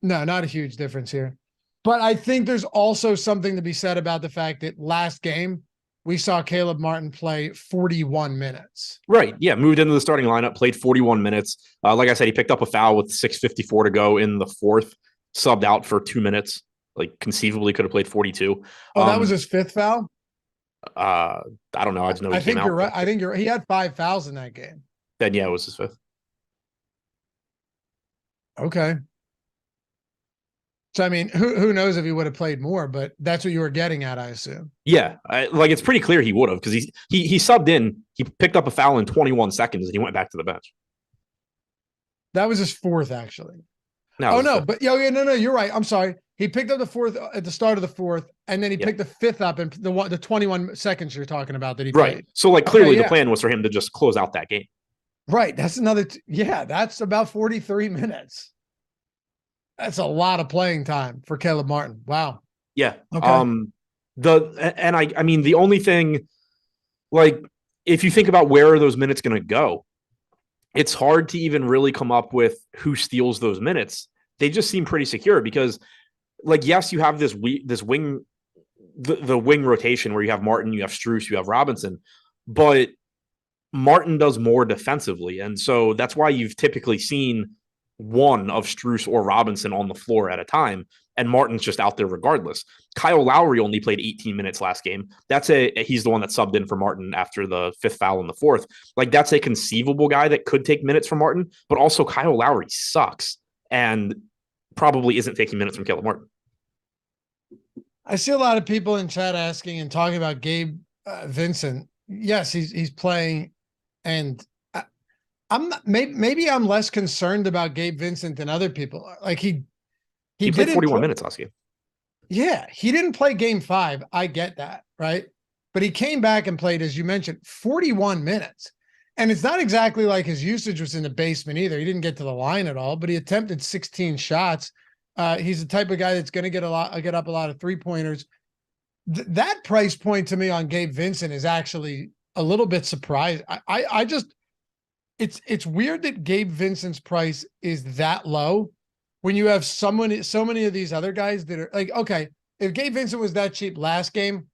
No, not a huge difference here. But I think there's also something to be said about the fact that last game we saw Caleb Martin play 41 minutes. Right. Yeah. Moved into the starting lineup, played 41 minutes. Like I said, he picked up a foul with 6:54 to go in the fourth, subbed out for 2 minutes. Like conceivably could have played 42. Oh, that was his fifth foul? I don't know. I just know I think you're right. I think he had 5 fouls in that game. Then yeah, it was his fifth. Okay. So I mean, who knows if he would have played more, but that's what you were getting at, I assume. Yeah, it's pretty clear he would have, because he subbed in, he picked up a foul in 21 seconds, and he went back to the bench. That was his fourth, actually. No, but no, you're right. I'm sorry. He picked up the fourth at the start of the fourth, and then he picked the fifth up in the 21 seconds you're talking about that he played. Right. So like clearly the plan was for him to just close out that game. Right. That's another. That's about 43 minutes. That's a lot of playing time for Caleb Martin. Wow. Yeah. Okay. I mean, the only thing, like, if you think about where are those minutes going to go, it's hard to even really come up with who steals those minutes. They just seem pretty secure because, like, yes, you have this wing, the wing rotation where you have Martin, you have Strus, you have Robinson, but Martin does more defensively. And so that's why you've typically seen one of Strus or Robinson on the floor at a time, and Martin's just out there regardless. Kyle Lowry only played 18 minutes last game. He's the one that subbed in for Martin after the fifth foul in the fourth. Like, that's a conceivable guy that could take minutes from Martin, but also Kyle Lowry sucks and probably isn't taking minutes from Caleb Martin. I see a lot of people in chat asking and talking about Gabe Vincent. Yes, he's playing, and maybe I'm less concerned about Gabe Vincent than other people. Like he played 41 minutes last game. Yeah, he didn't play game 5. I get that, right? But he came back and played, as you mentioned, 41 minutes. And it's not exactly like his usage was in the basement either. He didn't get to the line at all, but he attempted 16 shots. He's the type of guy that's going to get up a lot of 3-pointers. That price point to me on Gabe Vincent is actually a little bit surprised. I just, it's weird that Gabe Vincent's price is that low when you have so many of these other guys that are like, okay, if Gabe Vincent was that cheap last game,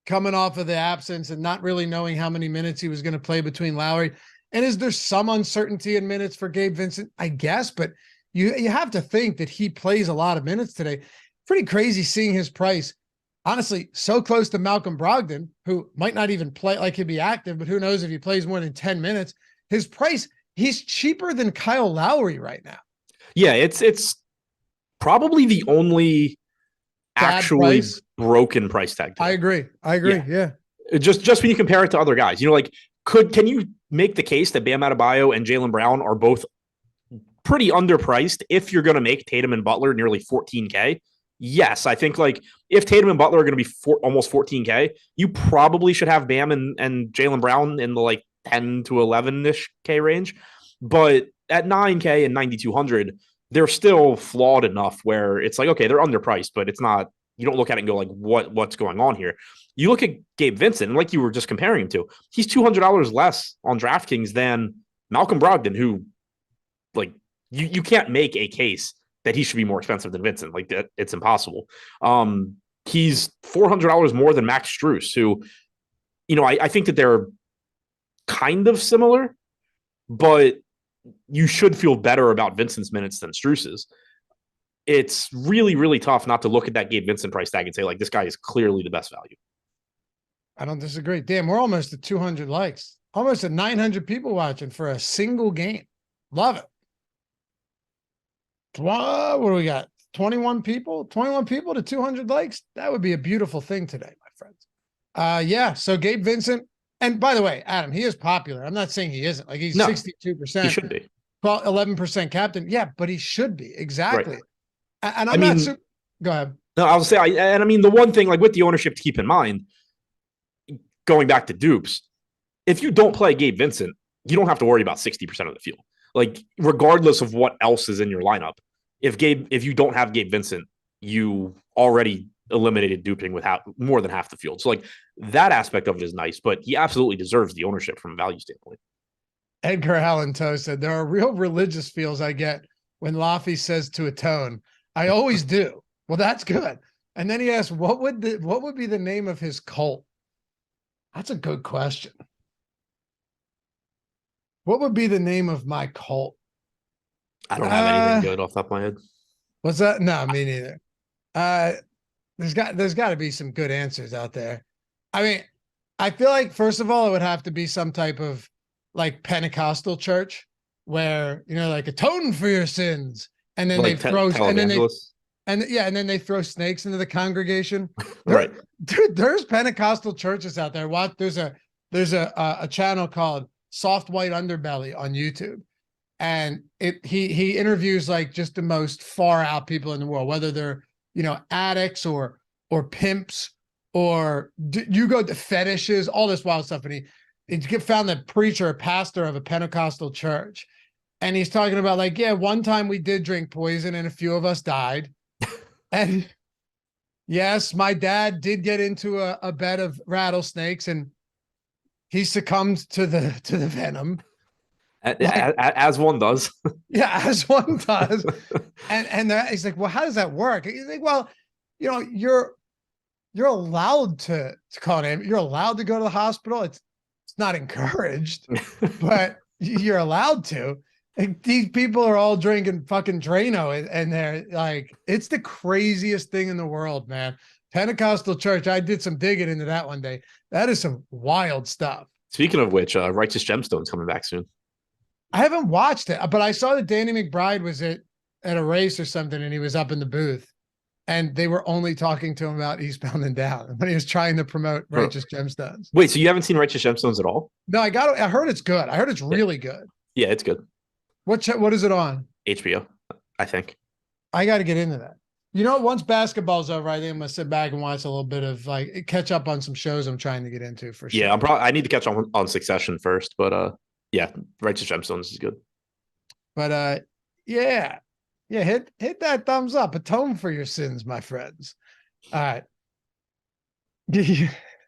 coming off of the absence and not really knowing how many minutes he was going to play between Lowry, and is there some uncertainty in minutes for Gabe Vincent? I guess, but you have to think that he plays a lot of minutes today. Pretty crazy seeing his price, honestly, so close to Malcolm Brogdon, who might not even play, like he'd be active, but who knows if he plays more than 10 minutes. His price, he's cheaper than Kyle Lowry right now. Yeah, it's probably the only actually broken price tag. I agree. Yeah. Just when you compare it to other guys, like, can you make the case that Bam Adebayo and Jalen Brown are both pretty underpriced if you're going to make Tatum and Butler nearly 14K? Yes, I think, like, if Tatum and Butler are going to be almost 14K, you probably should have Bam and Jalen Brown in the like 10 to 11-ish K range. But at 9K and 9,200, they're still flawed enough where it's like, okay, they're underpriced, but it's not, you don't look at it and go like, what's going on here? You look at Gabe Vincent, and like you were just comparing him to, he's $200 less on DraftKings than Malcolm Brogdon, who, like, you can't make a case that he should be more expensive than Vincent. Like, that, it's impossible. He's $400 more than Max Strus, who, I think that they're kind of similar, but you should feel better about Vincent's minutes than Strus's. It's really, really tough not to look at that Gabe Vincent price tag and say, like, this guy is clearly the best value. I don't disagree. Damn, we're almost at 200 likes. Almost at 900 people watching for a single game. Love it. What do we got? 21 people to 200 likes. That would be a beautiful thing today, my friends. Yeah. So Gabe Vincent, and by the way, Adam, he is popular. I'm not saying he isn't. Like he's 62%. He should be. 11% captain. Yeah, but he should be. Exactly. Right. And I'm not super. Go ahead. No, I was saying, and I mean, the one thing, like with the ownership to keep in mind, going back to dupes, if you don't play Gabe Vincent, you don't have to worry about 60% of the field. Like, regardless of what else is in your lineup, if you don't have Gabe Vincent, you already eliminated duping with more than half the field. So, like, that aspect of it is nice, but he absolutely deserves the ownership from a value standpoint. Edgar Allan Poe said, there are real religious feels I get when Laffy says to atone. I always do. Well, that's good. And then he asked, what would be the name of his cult? That's a good question. What would be the name of my cult? I don't have anything good off the top of my head. What's that? No, me neither. There's got to be some good answers out there. I mean, I feel like, first of all, it would have to be some type of like Pentecostal church where, like atone for your sins. And then like they throw, and then they throw snakes into the congregation. Right. Dude, there's Pentecostal churches out there. There's a channel called Soft White Underbelly on YouTube. And he interviews like just the most far out people in the world, whether they're, addicts or pimps, or you go to fetishes, all this wild stuff. And he found the preacher, a pastor of a Pentecostal church. And he's talking about like, yeah, one time we did drink poison and a few of us died. And yes, my dad did get into a bed of rattlesnakes and he succumbed to the venom. As one does. Yeah, as one does. And he's like, well, how does that work? He's like, well, you're allowed to call an, you're allowed to go to the hospital. It's not encouraged, but you're allowed to. And these people are all drinking fucking Drano, and they're like, it's the craziest thing in the world, man. Pentecostal church. I did some digging into that one day. That is some wild stuff. Speaking of which, Righteous Gemstone's coming back soon. I haven't watched it, but I saw that Danny McBride was at a race or something, and he was up in the booth, and they were only talking to him about Eastbound and Down when he was trying to promote Righteous Gemstones. Wait, so you haven't seen Righteous Gemstones at all? No, I heard it's good. I heard it's really good. Yeah, it's good. What is it on? HBO, I think. I got to get into that. Once basketball's over, I think I'm gonna sit back and watch a little bit of like catch up on some shows I'm trying to get into for sure. Yeah, I need to catch on Succession first, but yeah, Righteous Gemstones is good. But yeah, hit that thumbs up, atone for your sins, my friends. All right.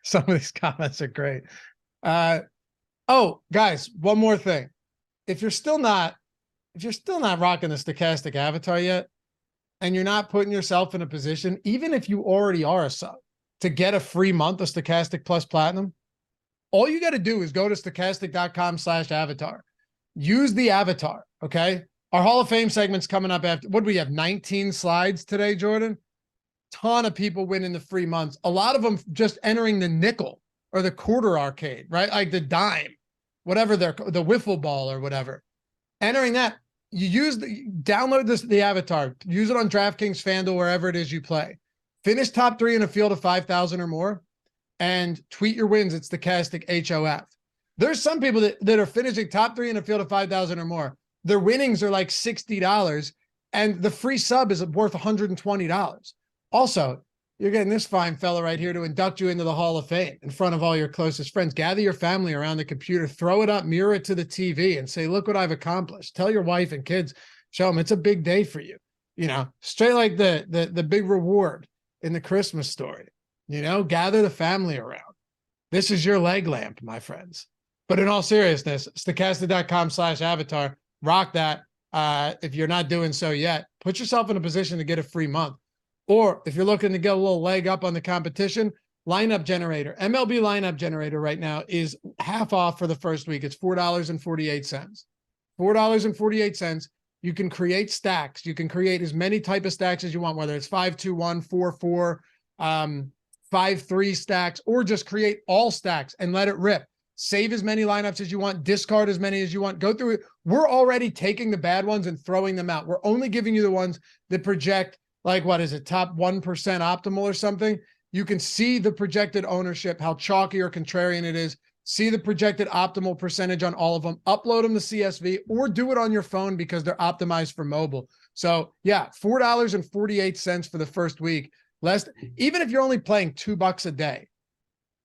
Some of these comments are great. Oh, guys, one more thing. If you're still not rocking the Stochastic Avatar yet, and you're not putting yourself in a position, even if you already are a sub, to get a free month of Stochastic Plus Platinum, all you got to do is go to stochastic.com/avatar. Use the avatar, okay? Our Hall of Fame segment's coming up after, what do we have, 19 slides today, Jordan? Ton of people winning the free months. A lot of them just entering the nickel or the quarter arcade, right? Like the dime, whatever the wiffle ball or whatever. Entering that, download the avatar, use it on DraftKings, FanDuel, wherever it is you play. Finish top 3 in a field of 5,000 or more, and tweet your wins. It's Stochastic HOF. There's some people that are finishing top 3 in a field of 5,000 or more. Their winnings are like $60, and the free sub is worth $120. Also, you're getting this fine fella right here to induct you into the Hall of Fame in front of all your closest friends. Gather your family around the computer, throw it up, mirror it to the TV, and say, look what I've accomplished. Tell your wife and kids, show them it's a big day for you. Straight like the big reward in the Christmas story. Gather the family around. This is your leg lamp, my friends. But in all seriousness, stochastic.com/avatar, rock that. If you're not doing so yet, put yourself in a position to get a free month. Or if you're looking to get a little leg up on the competition, Lineup Generator, MLB Lineup Generator right now is half off for the first week. It's $4.48. $4.48. You can create stacks. You can create as many type of stacks as you want, whether it's 5-2-1, 4-4, 5-3 stacks, or just create all stacks and let it rip. Save as many lineups as you want, discard as many as you want, go through it. We're already taking the bad ones and throwing them out. We're only giving you the ones that project like, what is it, top 1% optimal or something, you can see the projected ownership, how chalky or contrarian it is, see the projected optimal percentage on all of them, upload them to CSV, or do it on your phone because they're optimized for mobile. So yeah, $4.48 for the first week. Even if you're only playing $2 a day,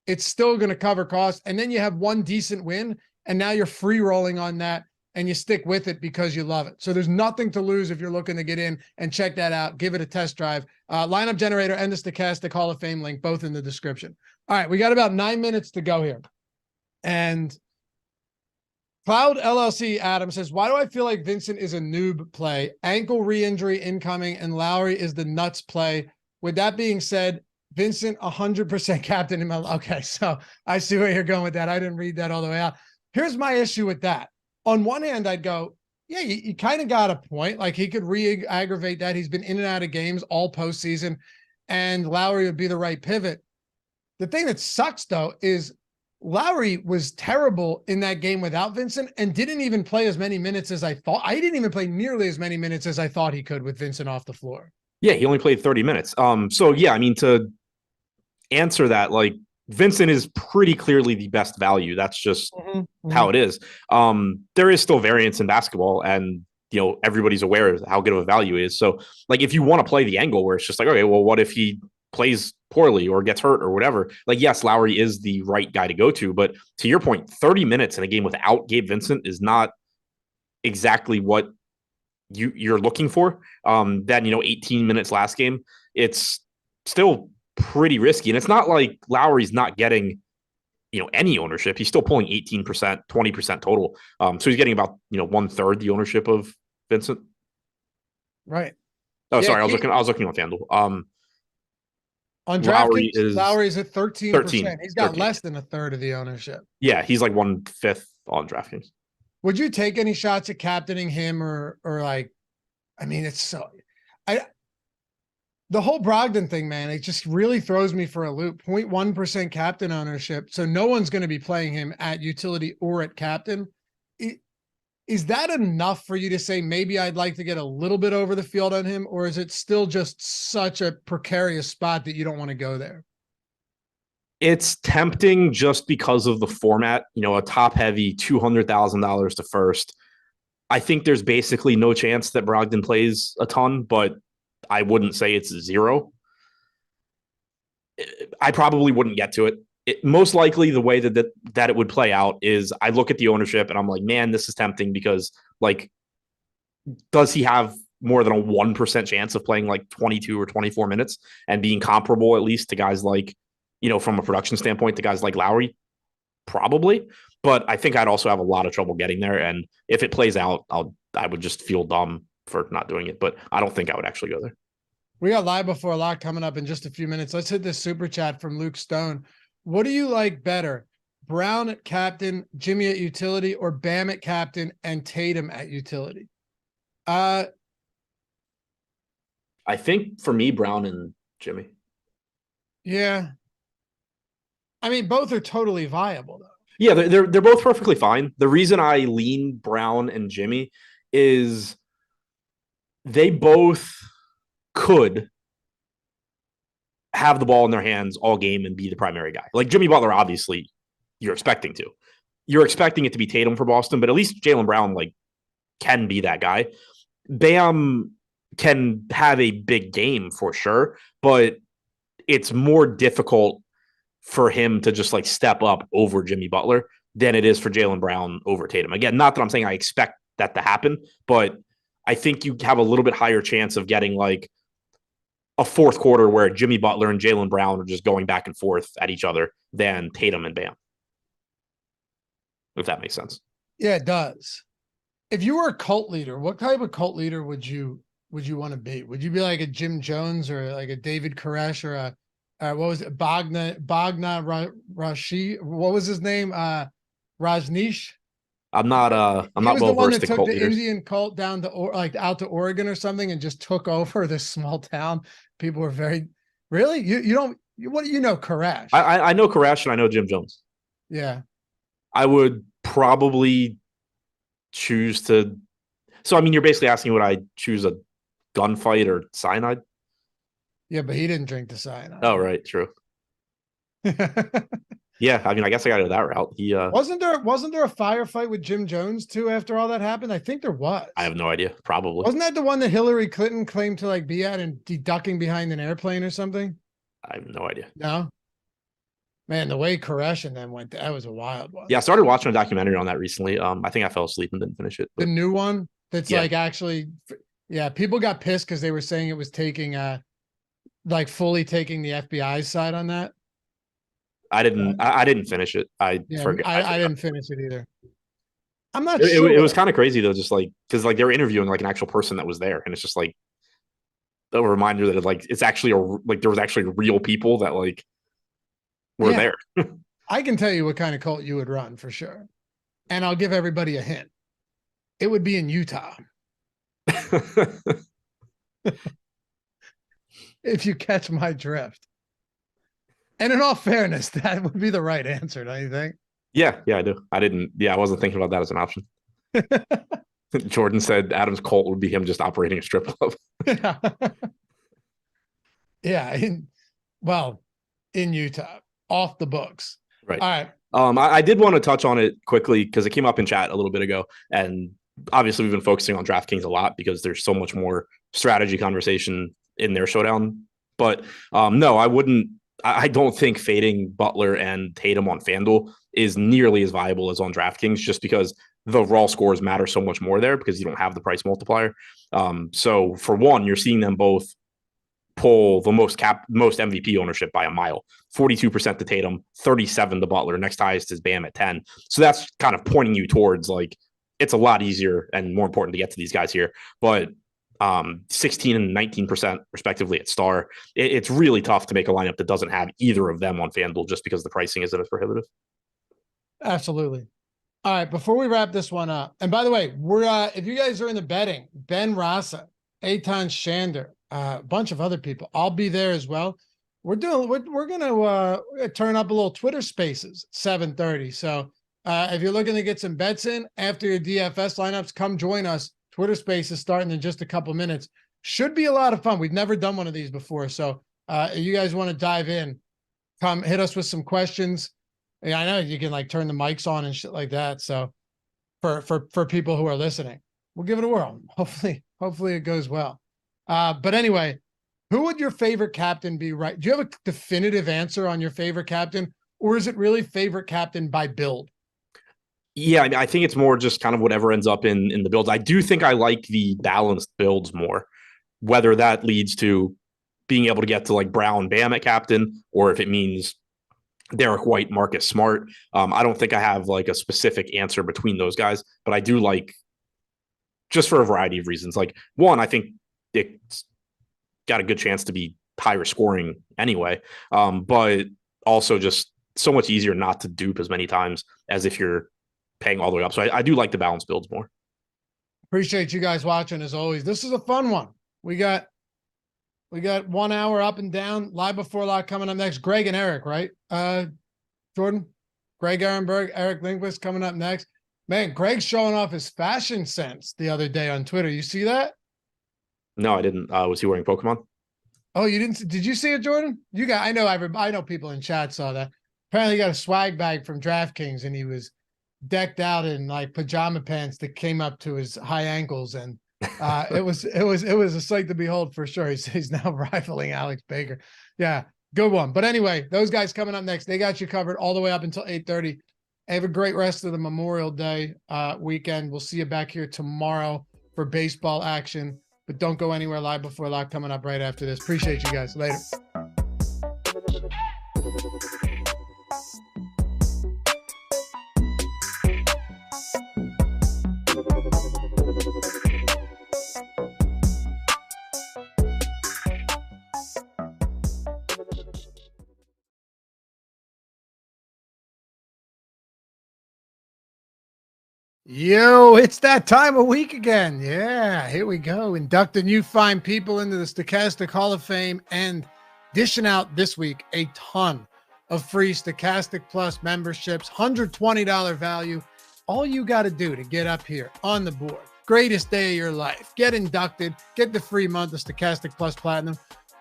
it's still going to cover costs. And then you have one decent win, and now you're free rolling on that, and you stick with it because you love it. So there's nothing to lose if you're looking to get in and check that out. Give it a test drive. Lineup generator and the Stochastic Hall of Fame link, both in the description. All right, we got about 9 minutes to go here. And Cloud LLC Adam says, why do I feel like Vincent is a noob play? Ankle re-injury incoming, and Lowry is the nuts play. With that being said, Vincent 100% captain in my. Okay, so I see where you're going with that. I didn't read that all the way out. Here's my issue with that. On one hand, I'd go, yeah, you kind of got a point. Like, he could re-aggravate that. He's been in and out of games all postseason, and Lowry would be the right pivot. The thing that sucks, though, is Lowry was terrible in that game without Vincent and didn't even play as many minutes as I thought. I didn't even play nearly as many minutes as I thought he could with Vincent off the floor. Yeah, he only played 30 minutes. So yeah, I mean, to answer that, like, Vincent is pretty clearly the best value. That's just how it is. There is still variance in basketball, and everybody's aware of how good of a value is. So, like, if you want to play the angle where it's just like, okay, well, what if he plays poorly or gets hurt or whatever? Like, yes, Lowry is the right guy to go to, but to your point, 30 minutes in a game without Gabe Vincent is not exactly what you're looking for. Then 18 minutes last game, it's still pretty risky. And it's not like Lowry's not getting any ownership. He's still pulling 18%, 20% total. So he's getting about 1/3 the ownership of Vincent. Right. Oh, yeah, sorry, I was looking on FanDuel. On DraftKings, Lowry's at 13%. He's got 13. Less than 1/3 of the ownership. Yeah, he's like 1/5 on DraftKings. Would you take any shots at captaining him or like, I mean, the whole Brogdon thing, man, it just really throws me for a loop. 0.1% captain ownership. So no one's going to be playing him at utility or at captain. Is that enough for you to say, maybe I'd like to get a little bit over the field on him? Or is it still just such a precarious spot that you don't want to go there? It's tempting just because of the format, a top heavy $200,000 to first. I think there's basically no chance that Brogdon plays a ton, but I wouldn't say it's 0. I probably wouldn't get to it. Most likely the way that it would play out is I look at the ownership and I'm like, man, this is tempting because, like, does he have more than a 1% chance of playing like 22 or 24 minutes and being comparable at least to guys like, from a production standpoint, to guys like Lowry? Probably. But I think I'd also have a lot of trouble getting there. And if it plays out, I would just feel dumb for not doing it. But I don't think I would actually go there. We got Live Before Lock coming up in just a few minutes. Let's hit this super chat from Luke Stone. What do you like better? Brown at captain, Jimmy at utility, or Bam at captain and Tatum at utility? I think for me, Brown and Jimmy. Yeah. I mean, both are totally viable, though. Yeah, they're both perfectly fine. The reason I lean Brown and Jimmy is they both could have the ball in their hands all game and be the primary guy. Like Jimmy Butler, obviously, you're expecting it to be Tatum for Boston, but at least Jalen Brown can be that guy. Bam can have a big game for sure, but it's more difficult for him to just step up over Jimmy Butler than it is for Jalen Brown over Tatum. Again, not that I'm saying I expect that to happen, but I think you have a little bit higher chance of getting a fourth quarter where Jimmy Butler and Jalen Brown are just going back and forth at each other than Tatum and Bam. If that makes sense. Yeah, it does. If you were a cult leader, what type of cult leader would you want to be? Would you be like a Jim Jones or like a David Koresh or a what was it? Bogna Rashi? What was his name? Rajneesh? I'm not well versed in cult leaders. The Indian cult down to out to Oregon or something and just took over this small town. People were very really what do you know Koresh? I know Koresh and I know Jim Jones. Yeah. I would probably choose to. So I mean, you're basically asking would I choose a gunfight or cyanide? Yeah, but he didn't drink the cyanide. Oh, right. True. Yeah. I mean, I guess I got to go that route. Wasn't there a firefight with Jim Jones too after all that happened? I think there was. I have no idea. Probably. Wasn't that the one that Hillary Clinton claimed to like be at and ducking behind an airplane or something? I have no idea. No. Man, the way Koresh and them went, that was a wild one. Yeah, I started watching a documentary on that recently. I think I fell asleep and didn't finish it. But... The new one that's yeah. like actually, yeah, people got pissed because they were saying it was taking like fully taking the FBI's side on that. I didn't finish it. I forget. I didn't finish it either. I'm not sure. It was kind of crazy though, just like because like they were interviewing like an actual person that was there, and it's just like a reminder that like it's actually there was actually real people that like were there. I can tell you what kind of cult you would run for sure. And I'll give everybody a hint. It would be in Utah. If you catch my drift. And in all fairness, that would be the right answer, don't you think? Yeah, I do. I wasn't thinking about that as an option. Jordan said Adam's cult would be him just operating a strip club. Yeah. In Utah. Off the books. Right. All right. I did want to touch on it quickly because it came up in chat a little bit ago. And obviously we've been focusing on DraftKings a lot because there's so much more strategy conversation in their showdown. But no, I wouldn't. I don't think fading Butler and Tatum on FanDuel is nearly as viable as on DraftKings just because the raw scores matter so much more there because you don't have the price multiplier. So for one, you're seeing them both pull the most MVP ownership by a mile. 42% to Tatum, 37 to Butler. Next highest is Bam at 10. So that's kind of pointing you towards like it's a lot easier and more important to get to these guys here. But 16 and 19% respectively at Star. It's really tough to make a lineup that doesn't have either of them on FanDuel just because the pricing isn't as prohibitive. Absolutely. All right, before we wrap this one up, and by the way, we're if you guys are in the betting, Ben Rasa, Eitan Shander, a bunch of other people, I'll be there as well. We're gonna turn up a little Twitter Spaces at 7:30. So if you're looking to get some bets in after your DFS lineups, come join us. Twitter Spaces starting in just a couple minutes. Should be a lot of fun. We've never done one of these before, so if you guys want to dive in, come hit us with some questions. Yeah, I know you can like turn the mics on and shit like that. So for people who are listening, we'll give it a whirl. Hopefully it goes well. But anyway, who would your favorite captain be? Right? Do you have a definitive answer on your favorite captain, or is it really favorite captain by build? Yeah, I mean, I think it's more just kind of whatever ends up in the builds. I do think I like the balanced builds more, whether that leads to being able to get to like Brown, Bam at captain, or if it means Derek White, Marcus Smart. I don't think I have like a specific answer between those guys, but I do like just for a variety of reasons. Like one, I think it's got a good chance to be higher scoring anyway, but also just so much easier not to dupe as many times as if you're paying all the way up. So I do like the balance builds more. Appreciate you guys watching as always. This is a fun one. We got 1 hour up and down, live before lock coming up next. Greg and Eric, right? Jordan, Greg Ehrenberg, Eric Lindquist coming up next. Man, Greg's showing off his fashion sense the other day on Twitter. You see that? No, I didn't. Was he wearing Pokemon? Oh, you didn't? Did you see it, Jordan? I know people in chat saw that. Apparently, he got a swag bag from DraftKings, and he was decked out in like pajama pants that came up to his high ankles, and it was a sight to behold for sure. He's now rivaling Alex Baker. Yeah, good one. But anyway, those guys coming up next, they got you covered all the way up until 8:30. Have a great rest of the Memorial Day weekend. We'll see you back here tomorrow for baseball action. But don't go anywhere. Live before lock coming up right after this. Appreciate you guys. Later. Yo, it's that time of week again. Yeah, here we go. Inducting new fine people into the Stochastic Hall of Fame and dishing out this week a ton of free Stochastic Plus memberships, $120 value. All you got to do to get up here on the board, greatest day of your life, get inducted, get the free month of Stochastic Plus Platinum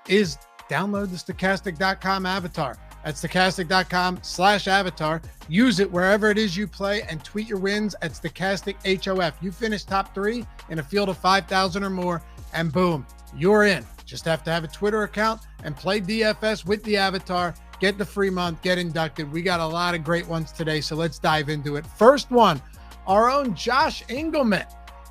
is download the Stochastic.com avatar. At Stochastic.com/avatar. Use it wherever it is you play and tweet your wins at StochasticHOF. You finish top 3 in a field of 5,000 or more, and boom, you're in. Just have to have a Twitter account and play DFS with the avatar. Get the free month, get inducted. We got a lot of great ones today, so let's dive into it. First one, our own Josh Engelman.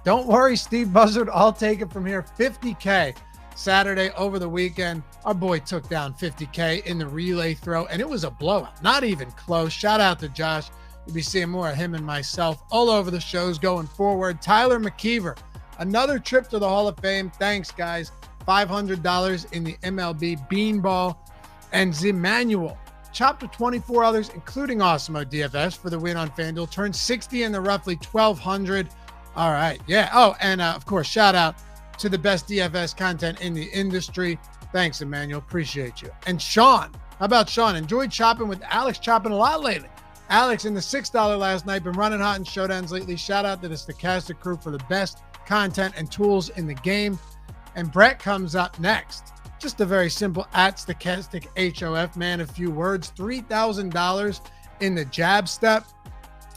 Don't worry, Steve Buzzard, I'll take it from here. 50K Saturday over the weekend. Our boy took down 50K in the relay throw, and it was a blowout. Not even close. Shout out to Josh. You'll be seeing more of him and myself all over the shows going forward. Tyler McKeever, another trip to the Hall of Fame. Thanks, guys. $500 in the MLB Beanball. And Zemanuel chopped to 24 others, including Awesemo DFS for the win on FanDuel. Turned 60 in the roughly 1,200. All right. Yeah. Oh, and of course, shout out to the best DFS content in the industry. Thanks, Emmanuel. Appreciate you. And Sean, how about Sean? Enjoyed chopping with Alex, chopping a lot lately. Alex in the $6 last night, been running hot in showdowns lately. Shout out to the Stochastic crew for the best content and tools in the game. And Brett comes up next. Just a very simple at Stochastic HOF, man, a few words. $3,000 in the jab step.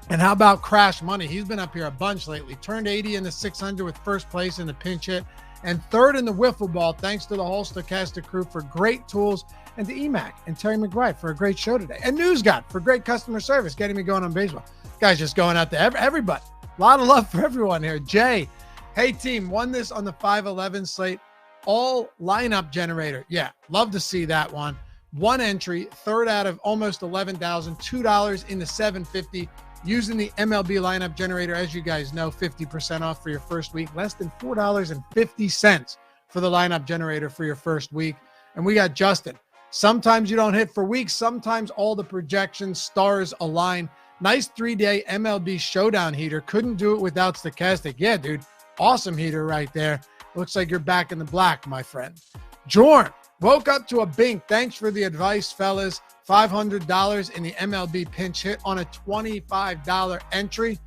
And how about Crash Money? He's been up here a bunch lately. Turned 80 in the 600 with first place in the pinch hit and third in the wiffle ball, thanks to the whole Stochastic crew for great tools, and to EMAC and Terry McBride for a great show today, and NewsGod for great customer service, getting me going on baseball. Guys, just going out to everybody. A lot of love for everyone here. Jay, hey team, won this on the 511 slate. All lineup generator. Yeah, love to see that one. One entry, third out of almost 11,000, $2 in the 750. Using the MLB lineup generator, as you guys know, 50% off for your first week, less than $4.50 for the lineup generator for your first week. And we got Justin. Sometimes you don't hit for weeks. Sometimes all the projections, stars align. Nice 3-day MLB showdown heater. Couldn't do it without Stochastic. Yeah, dude. Awesome heater right there. Looks like you're back in the black, my friend. Jorn, woke up to a bink. Thanks for the advice, fellas. $500 in the MLB pinch hit on a $25 entry.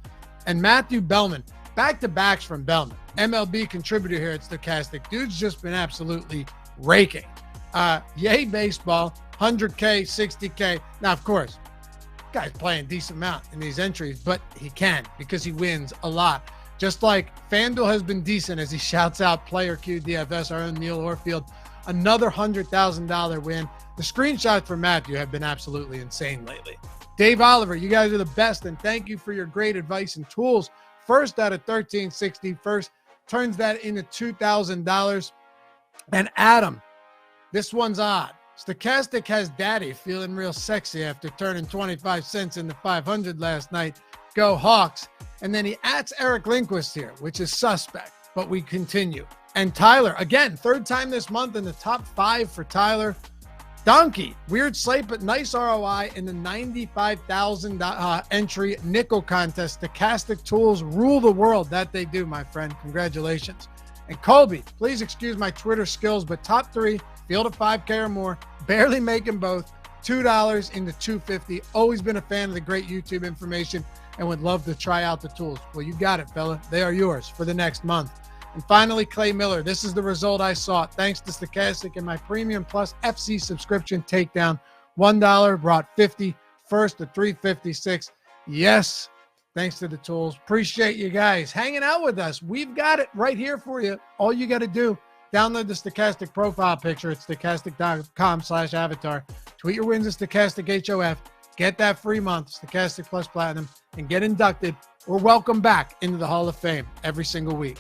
And Matthew Bellman, back-to-backs from Bellman. MLB contributor here at Stochastic. Dude's just been absolutely raking. Yay baseball, 100K, 60K. Now, of course, guy's playing a decent amount in these entries, but he can because he wins a lot. Just like FanDuel has been decent as he shouts out Player Q DFS, our own Neil Orfield. Another $100,000 win. The screenshots for Matthew have been absolutely insane lately. Dave Oliver, you guys are the best, and thank you for your great advice and tools. First out of 1360, first turns that into $2,000. And Adam, this one's odd. Stochastic has daddy feeling real sexy after turning 25 cents in the 500 last night. Go Hawks. And then he adds Eric Lindquist here, which is suspect, but we continue. And Tyler, again, third time this month in the top 5 for Tyler. Donkey, weird slate, but nice ROI in the $95,000 entry nickel contest. Stochastic tools rule the world. That they do, my friend. Congratulations. And Colby, please excuse my Twitter skills, but top 3, field of 5K or more, barely making both. $2 into $250. Always been a fan of the great YouTube information and would love to try out the tools. Well, you got it, fella. They are yours for the next month. And finally, Clay Miller. This is the result I sought. Thanks to Stochastic and my Premium Plus FC subscription takedown. $1 brought 50, first to 356. Yes, thanks to the tools. Appreciate you guys hanging out with us. We've got it right here for you. All you got to do, download the Stochastic profile picture at stochastic.com/avatar. Tweet your wins at Stochastic HOF. Get that free month, Stochastic Plus Platinum, and get inducted or welcome back into the Hall of Fame every single week.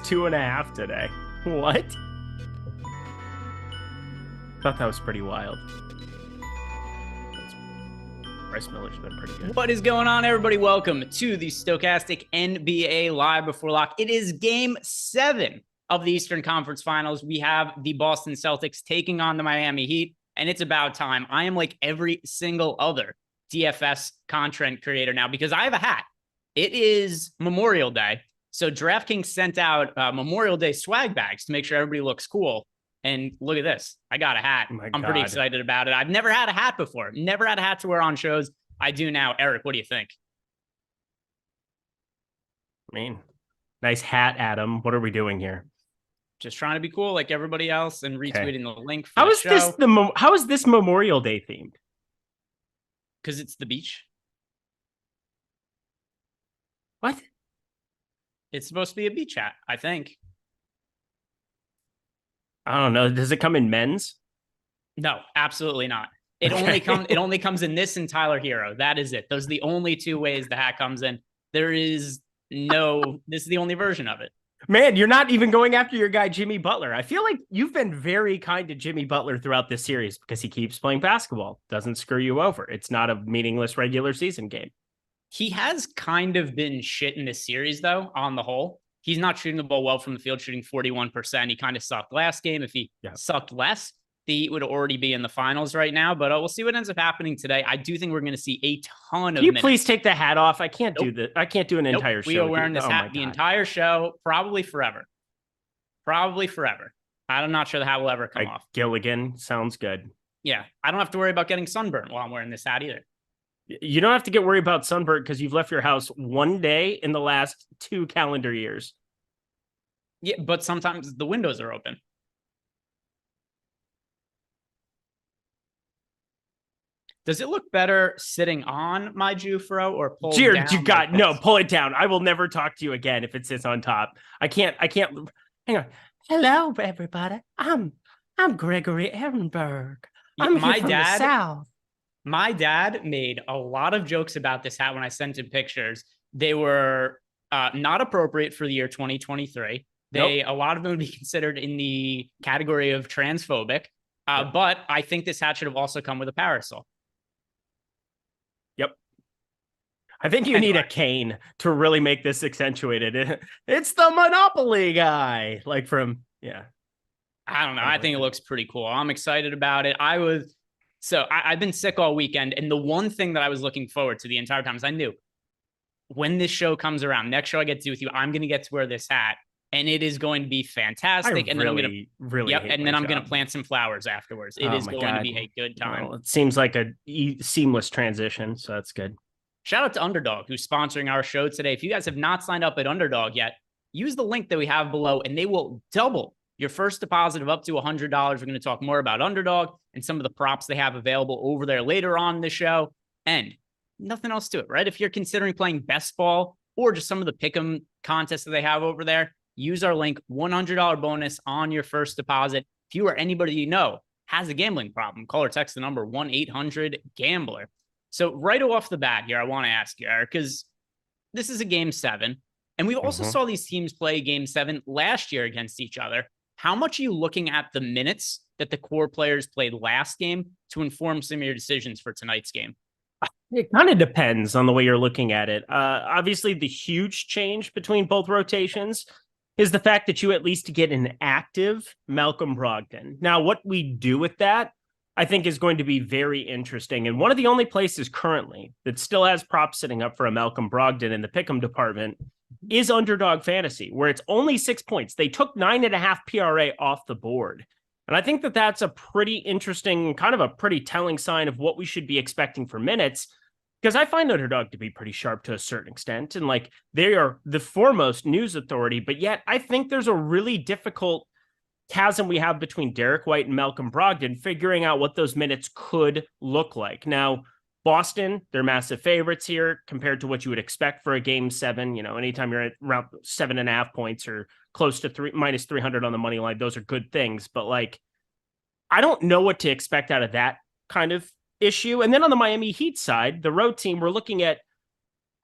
-2.5 today. What? Thought that was pretty wild. Bryce Miller's been pretty good. What is going on, everybody? Welcome to the Stochastic NBA Live Before Lock. It is Game 7 of the Eastern Conference Finals. We have the Boston Celtics taking on the Miami Heat, and it's about time. I am like every single other DFS content creator now because I have a hat. It is Memorial Day, so DraftKings sent out Memorial Day swag bags to make sure everybody looks cool. And look at this. I got a hat. I'm pretty excited about it. I've never had a hat before. Never had a hat to wear on shows. I do now. Eric, what do you think? I mean, nice hat, Adam. What are we doing here? Just trying to be cool like everybody else and retweeting the link for how the is show. How is this Memorial Day themed? Because it's the beach. What? It's supposed to be a beach hat, I think. I don't know. Does it come in men's? No, absolutely not. It only comes in this and Tyler Hero. That is it. Those are the only two ways the hat comes in. This is the only version of it. Man, you're not even going after your guy, Jimmy Butler. I feel like you've been very kind to Jimmy Butler throughout this series because he keeps playing basketball. Doesn't screw you over. It's not a meaningless regular season game. He has kind of been shit in this series, though, on the whole. He's not shooting the ball well from the field, shooting 41%. He kind of sucked last game. If he sucked less, the Heat would already be in the finals right now. But we'll see what ends up happening today. I do think we're going to see a ton of Can you minutes. Please take the hat off? I can't do this. I can't do an entire show. We are wearing this hat the entire show, probably forever. Probably forever. I'm not sure the hat will ever come off. Gilligan sounds good. Yeah, I don't have to worry about getting sunburned while I'm wearing this hat either. You don't have to get worried about sunburn because you've left your house one day in the last 2 calendar years. Yeah, but sometimes the windows are open. Does it look better sitting on my Jufro or pulled down? You got no, pull it down. I will never talk to you again if it sits on top. I can't. Hang on. Hello, everybody. I'm Gregory Ehrenberg. I'm my here from dad. The South. My dad made a lot of jokes about this hat when I sent him pictures. They were not appropriate for the year 2023. A lot of them would be considered in the category of transphobic. But I think this hat should have also come with a parasol. Yep. I think you need a cane to really make this accentuated. It's the Monopoly guy. Like from, I don't know. I think it looks pretty cool. I'm excited about it. I've been sick all weekend. And the one thing that I was looking forward to the entire time is I knew when this show comes around, next show I get to do with you, I'm going to get to wear this hat. And it is going to be fantastic. And then I'm going to plant some flowers afterwards. It is going to be a good time. Well, it seems like a seamless transition. So that's good. Shout out to Underdog, who's sponsoring our show today. If you guys have not signed up at Underdog yet, use the link that we have below and they will double your first deposit of up to $100. We're going to talk more about Underdog and some of the props they have available over there later on in the show. And nothing else to it, right? If you're considering playing best ball or just some of the pick'em contests that they have over there, use our link, $100 bonus on your first deposit. If you or anybody you know has a gambling problem, call or text the number 1-800-GAMBLER. So right off the bat here, I want to ask you, Eric, because this is a Game 7, and we also saw these teams play Game 7 last year against each other. How much are you looking at the minutes that the core players played last game to inform some of your decisions for tonight's game? It kind of depends on the way you're looking at it. Obviously, the huge change between both rotations is the fact that you at least get an active Malcolm Brogdon. Now, what we do with that, I think, is going to be very interesting. And one of the only places currently that still has props sitting up for a Malcolm Brogdon in the pick'em department is Underdog Fantasy, where it's only 6 points. They took 9.5 PRA off the board. And I think that that's a pretty interesting, kind of a pretty telling sign of what we should be expecting for minutes. Because I find Underdog to be pretty sharp to a certain extent. And like they are the foremost news authority, but yet I think there's a really difficult chasm we have between Derek White and Malcolm Brogdon, figuring out what those minutes could look like. Now, Boston, they're massive favorites here compared to what you would expect for a Game 7. You know, anytime you're at around 7.5 points or close to minus 300 on the money line, those are good things. But like, I don't know what to expect out of that kind of issue. And then on the Miami Heat side, the road team, we're looking at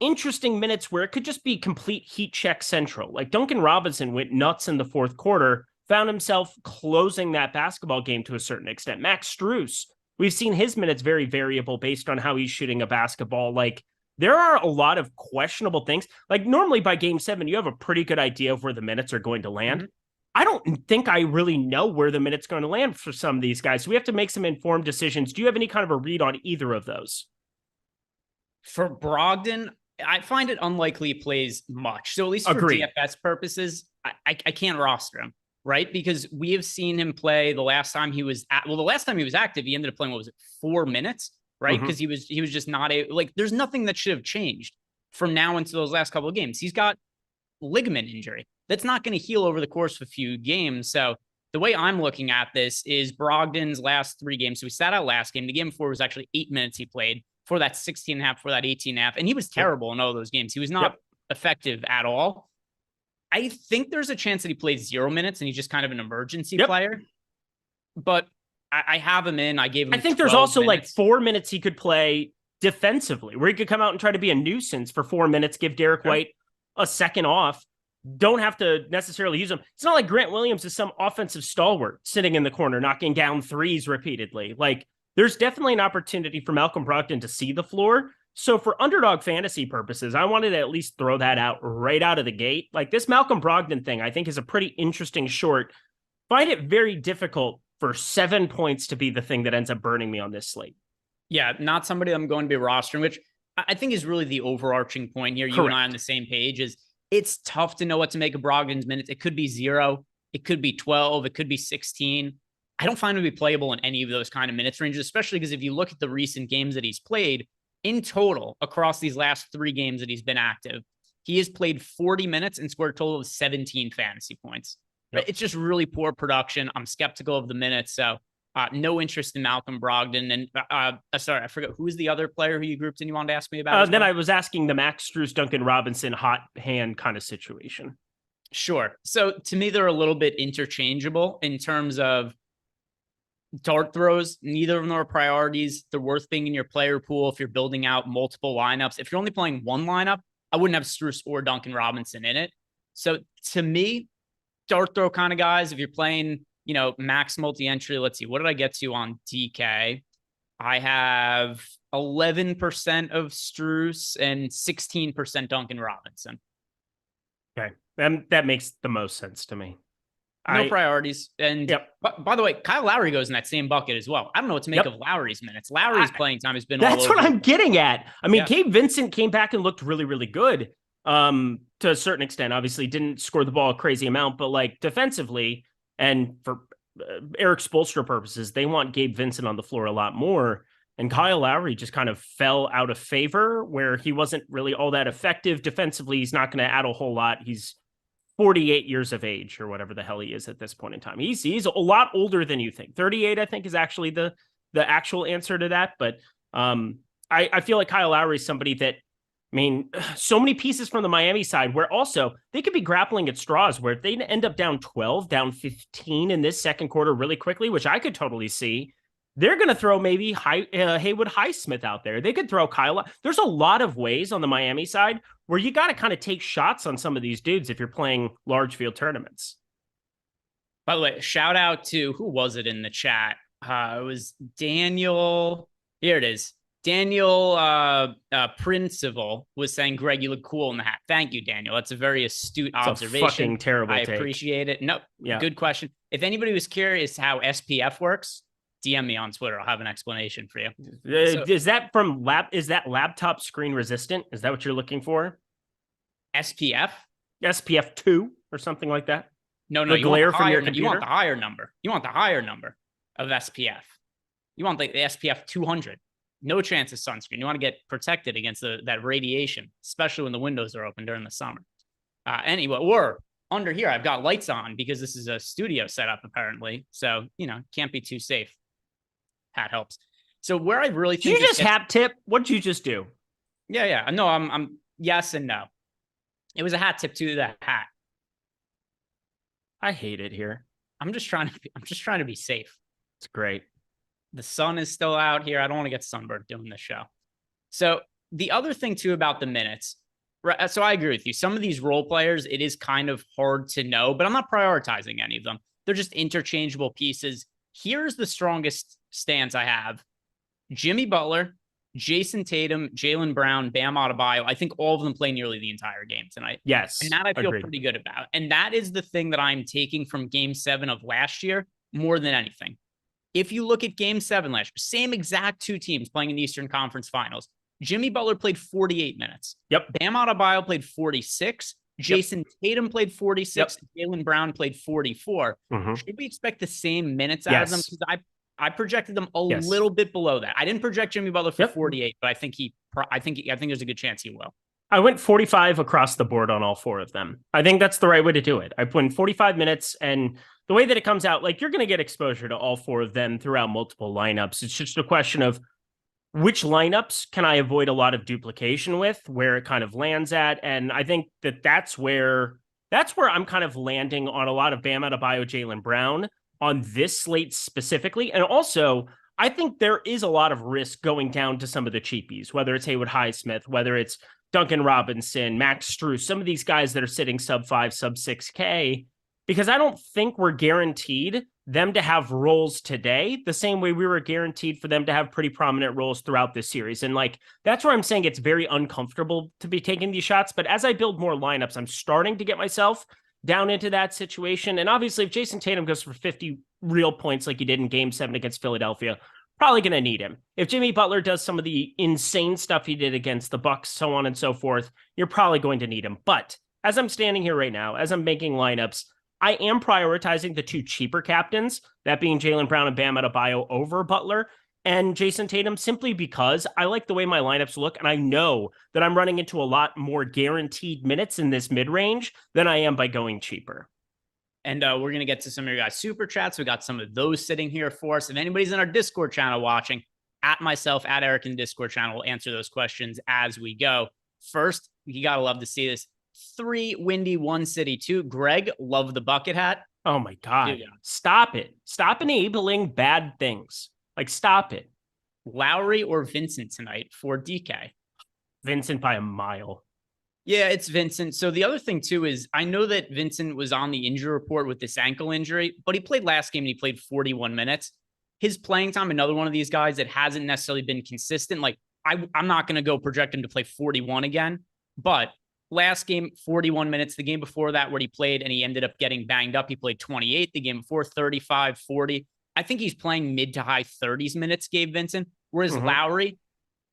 interesting minutes where it could just be complete heat check central. Like Duncan Robinson went nuts in the fourth quarter, found himself closing that basketball game to a certain extent. Max Strus, we've seen his minutes very variable based on how he's shooting a basketball. Like there are a lot of questionable things. Like normally by game 7, you have a pretty good idea of where the minutes are going to land. I don't think I really know where the minute's going to land for some of these guys. So we have to make some informed decisions. Do you have any kind of a read on either of those? For Brogdon, I find it unlikely he plays much. So at least for DFS purposes, I can't roster him, right? Because we have seen him play the last time he was the last time he was active, he ended up playing, 4 minutes, right? Because he was just not there's nothing that should have changed from now until those last couple of games. He's got ligament injury. That's not going to heal over the course of a few games. So the way I'm looking at this is Brogdon's last 3 games. So he sat out last game. The game before was actually 8 minutes he played. For that 16 and a half, for that 18 and a half. And he was terrible in all those games. He was not effective at all. I think there's a chance that he plays 0 minutes and he's just kind of an emergency player. But I have him in. I gave him. I think there's also minutes. Like 4 minutes he could play defensively where he could come out and try to be a nuisance for 4 minutes, give Derek White a second off. Don't have to necessarily use him. It's not like Grant Williams is some offensive stalwart sitting in the corner, knocking down threes repeatedly. Like, there's definitely an opportunity for Malcolm Brogdon to see the floor. So for underdog fantasy purposes, I wanted to at least throw that out right out of the gate. Like this Malcolm Brogdon thing, I think is a pretty interesting short. Find it very difficult for 7 points to be the thing that ends up burning me on this slate. Yeah, not somebody I'm going to be rostering, which I think is really the overarching point here. You and I on the same page is it's tough to know what to make of Brogdon's minutes. It could be 0. It could be 12. It could be 16. I don't find him to be playable in any of those kind of minutes ranges, especially because if you look at the recent games that he's played in total across these last 3 games that he's been active, he has played 40 minutes and scored a total of 17 fantasy points. Yep. It's just really poor production. I'm skeptical of the minutes. So no interest in Malcolm Brogdon. And sorry, I forgot who is the other player who you grouped and you wanted to ask me about? Then I was asking the Max Strus, Duncan Robinson, hot hand kind of situation. Sure. So to me, they're a little bit interchangeable in terms of dart throws. Neither of them are priorities. They're worth being in your player pool if you're building out multiple lineups. If you're only playing one lineup, I wouldn't have Strus or Duncan Robinson in it. So to me, dart throw kind of guys, if you're playing, max multi-entry, let's see, what did I get to on DK? I have 11% of Strus and 16% Duncan Robinson. Okay. That makes the most sense to me. No priorities. And by the way, Kyle Lowry goes in that same bucket as well. I don't know what to make of Lowry's minutes. Lowry's playing time has been that's all over. What I'm getting at. I mean, Gabe Vincent came back and looked really, really good to a certain extent. Obviously didn't score the ball a crazy amount, but like defensively and for Eric Spoelstra purposes, they want Gabe Vincent on the floor a lot more. And Kyle Lowry just kind of fell out of favor where he wasn't really all that effective. Defensively, he's not going to add a whole lot. He's 48 years of age or whatever the hell he is at this point in time. He's a lot older than you think. 38, I think, is actually the actual answer to that. But I feel like Kyle Lowry is somebody that, I mean, so many pieces from the Miami side where also they could be grappling at straws where if they end up down 12, down 15 in this second quarter really quickly, which I could totally see, they're going to throw maybe Haywood Highsmith out there. They could throw Kyle. There's a lot of ways on the Miami side where you got to kind of take shots on some of these dudes if you're playing large field tournaments. By the way, shout out to, who was it in the chat? It was Daniel. Here it is. Daniel Principal was saying, Greg, you look cool in the hat. Thank you, Daniel. That's a very astute observation. Fucking terrible I take. appreciate it. Nope. Yeah. Good question. If anybody was curious how SPF works, DM me on Twitter. I'll have an explanation for you. Is that from Is that laptop screen resistant? Is that what you're looking for? SPF? SPF 2 or something like that? No. You want the higher number. You want the higher number of SPF. You want the SPF 200. No chance of sunscreen. You want to get protected against that radiation, especially when the windows are open during the summer. Anyway, or under here, I've got lights on because this is a studio setup, apparently. So, can't be too safe. Hat helps. So where I really think did you just hat tip? What did you just do? Yeah. No, I'm yes and no. It was a hat tip to that hat. I hate it here. I'm just trying to be safe. It's great. The sun is still out here. I don't want to get sunburned doing this show. So the other thing too about the minutes, right? So I agree with you. Some of these role players, it is kind of hard to know, but I'm not prioritizing any of them. They're just interchangeable pieces. Here's the strongest stance I have. Jimmy Butler, Jason Tatum, Jalen Brown, Bam Adebayo. I think all of them play nearly the entire game tonight. Yes. And that I feel agreed. pretty good about. And that is the thing that I'm taking from game 7 of last year more than anything. If you look at game 7 last year, same exact two teams playing in the Eastern Conference Finals. Jimmy Butler played 48 minutes. Yep. Bam Adebayo played 46. Jason Tatum played 46. Yep. Jalen Brown played 44. Should we expect the same minutes out of them? Because I projected them a little bit below that. I didn't project Jimmy Butler for 48, but I think there's a good chance he will. I went 45 across the board on all 4 of them. I think that's the right way to do it. I put in 45 minutes, and the way that it comes out, like, you're going to get exposure to all 4 of them throughout multiple lineups. It's just a question of which lineups can I avoid a lot of duplication with, where it kind of lands at. And I think that's where I'm kind of landing on a lot of Bam Adebayo, Jalen Brown on this slate specifically. And also, I think there is a lot of risk going down to some of the cheapies, whether it's Haywood Highsmith, whether it's Duncan Robinson, Max Strus, some of these guys that are sitting sub 5, sub 6K, because I don't think we're guaranteed them to have roles today the same way we were guaranteed for them to have pretty prominent roles throughout this series. And like, that's where I'm saying it's very uncomfortable to be taking these shots. But as I build more lineups, I'm starting to get myself down into that situation. And obviously, if Jason Tatum goes for 50 real points like he did in game 7 against Philadelphia, probably going to need him. If Jimmy Butler does some of the insane stuff he did against the Bucks, so on and so forth, you're probably going to need him. But as I'm standing here right now, as I'm making lineups, I am prioritizing the 2 cheaper captains, that being Jalen Brown and Bam Adebayo over Butler and Jason Tatum, simply because I like the way my lineups look, and I know that I'm running into a lot more guaranteed minutes in this mid-range than I am by going cheaper. And we're going to get to some of your guys' super chats. We got some of those sitting here for us. If anybody's in our Discord channel watching, at myself, at Eric in the Discord channel, we'll answer those questions as we go. First, you got to love to see this. 3 Windy, 1 City 2. Greg, love the bucket hat. Oh my God. Stop it. Stop enabling bad things. Like, stop it. Lowry or Vincent tonight for DK? Vincent by a mile. Yeah, it's Vincent. So the other thing too is I know that Vincent was on the injury report with this ankle injury, but he played last game and he played 41 minutes. His playing time, another one of these guys that hasn't necessarily been consistent. Like, I'm not going to go project him to play 41 again, but last game, 41 minutes. The game before that where he played and he ended up getting banged up, he played 28. The game before, 35, 40. I think he's playing mid to high 30s minutes, Gabe Vincent. Whereas Lowry,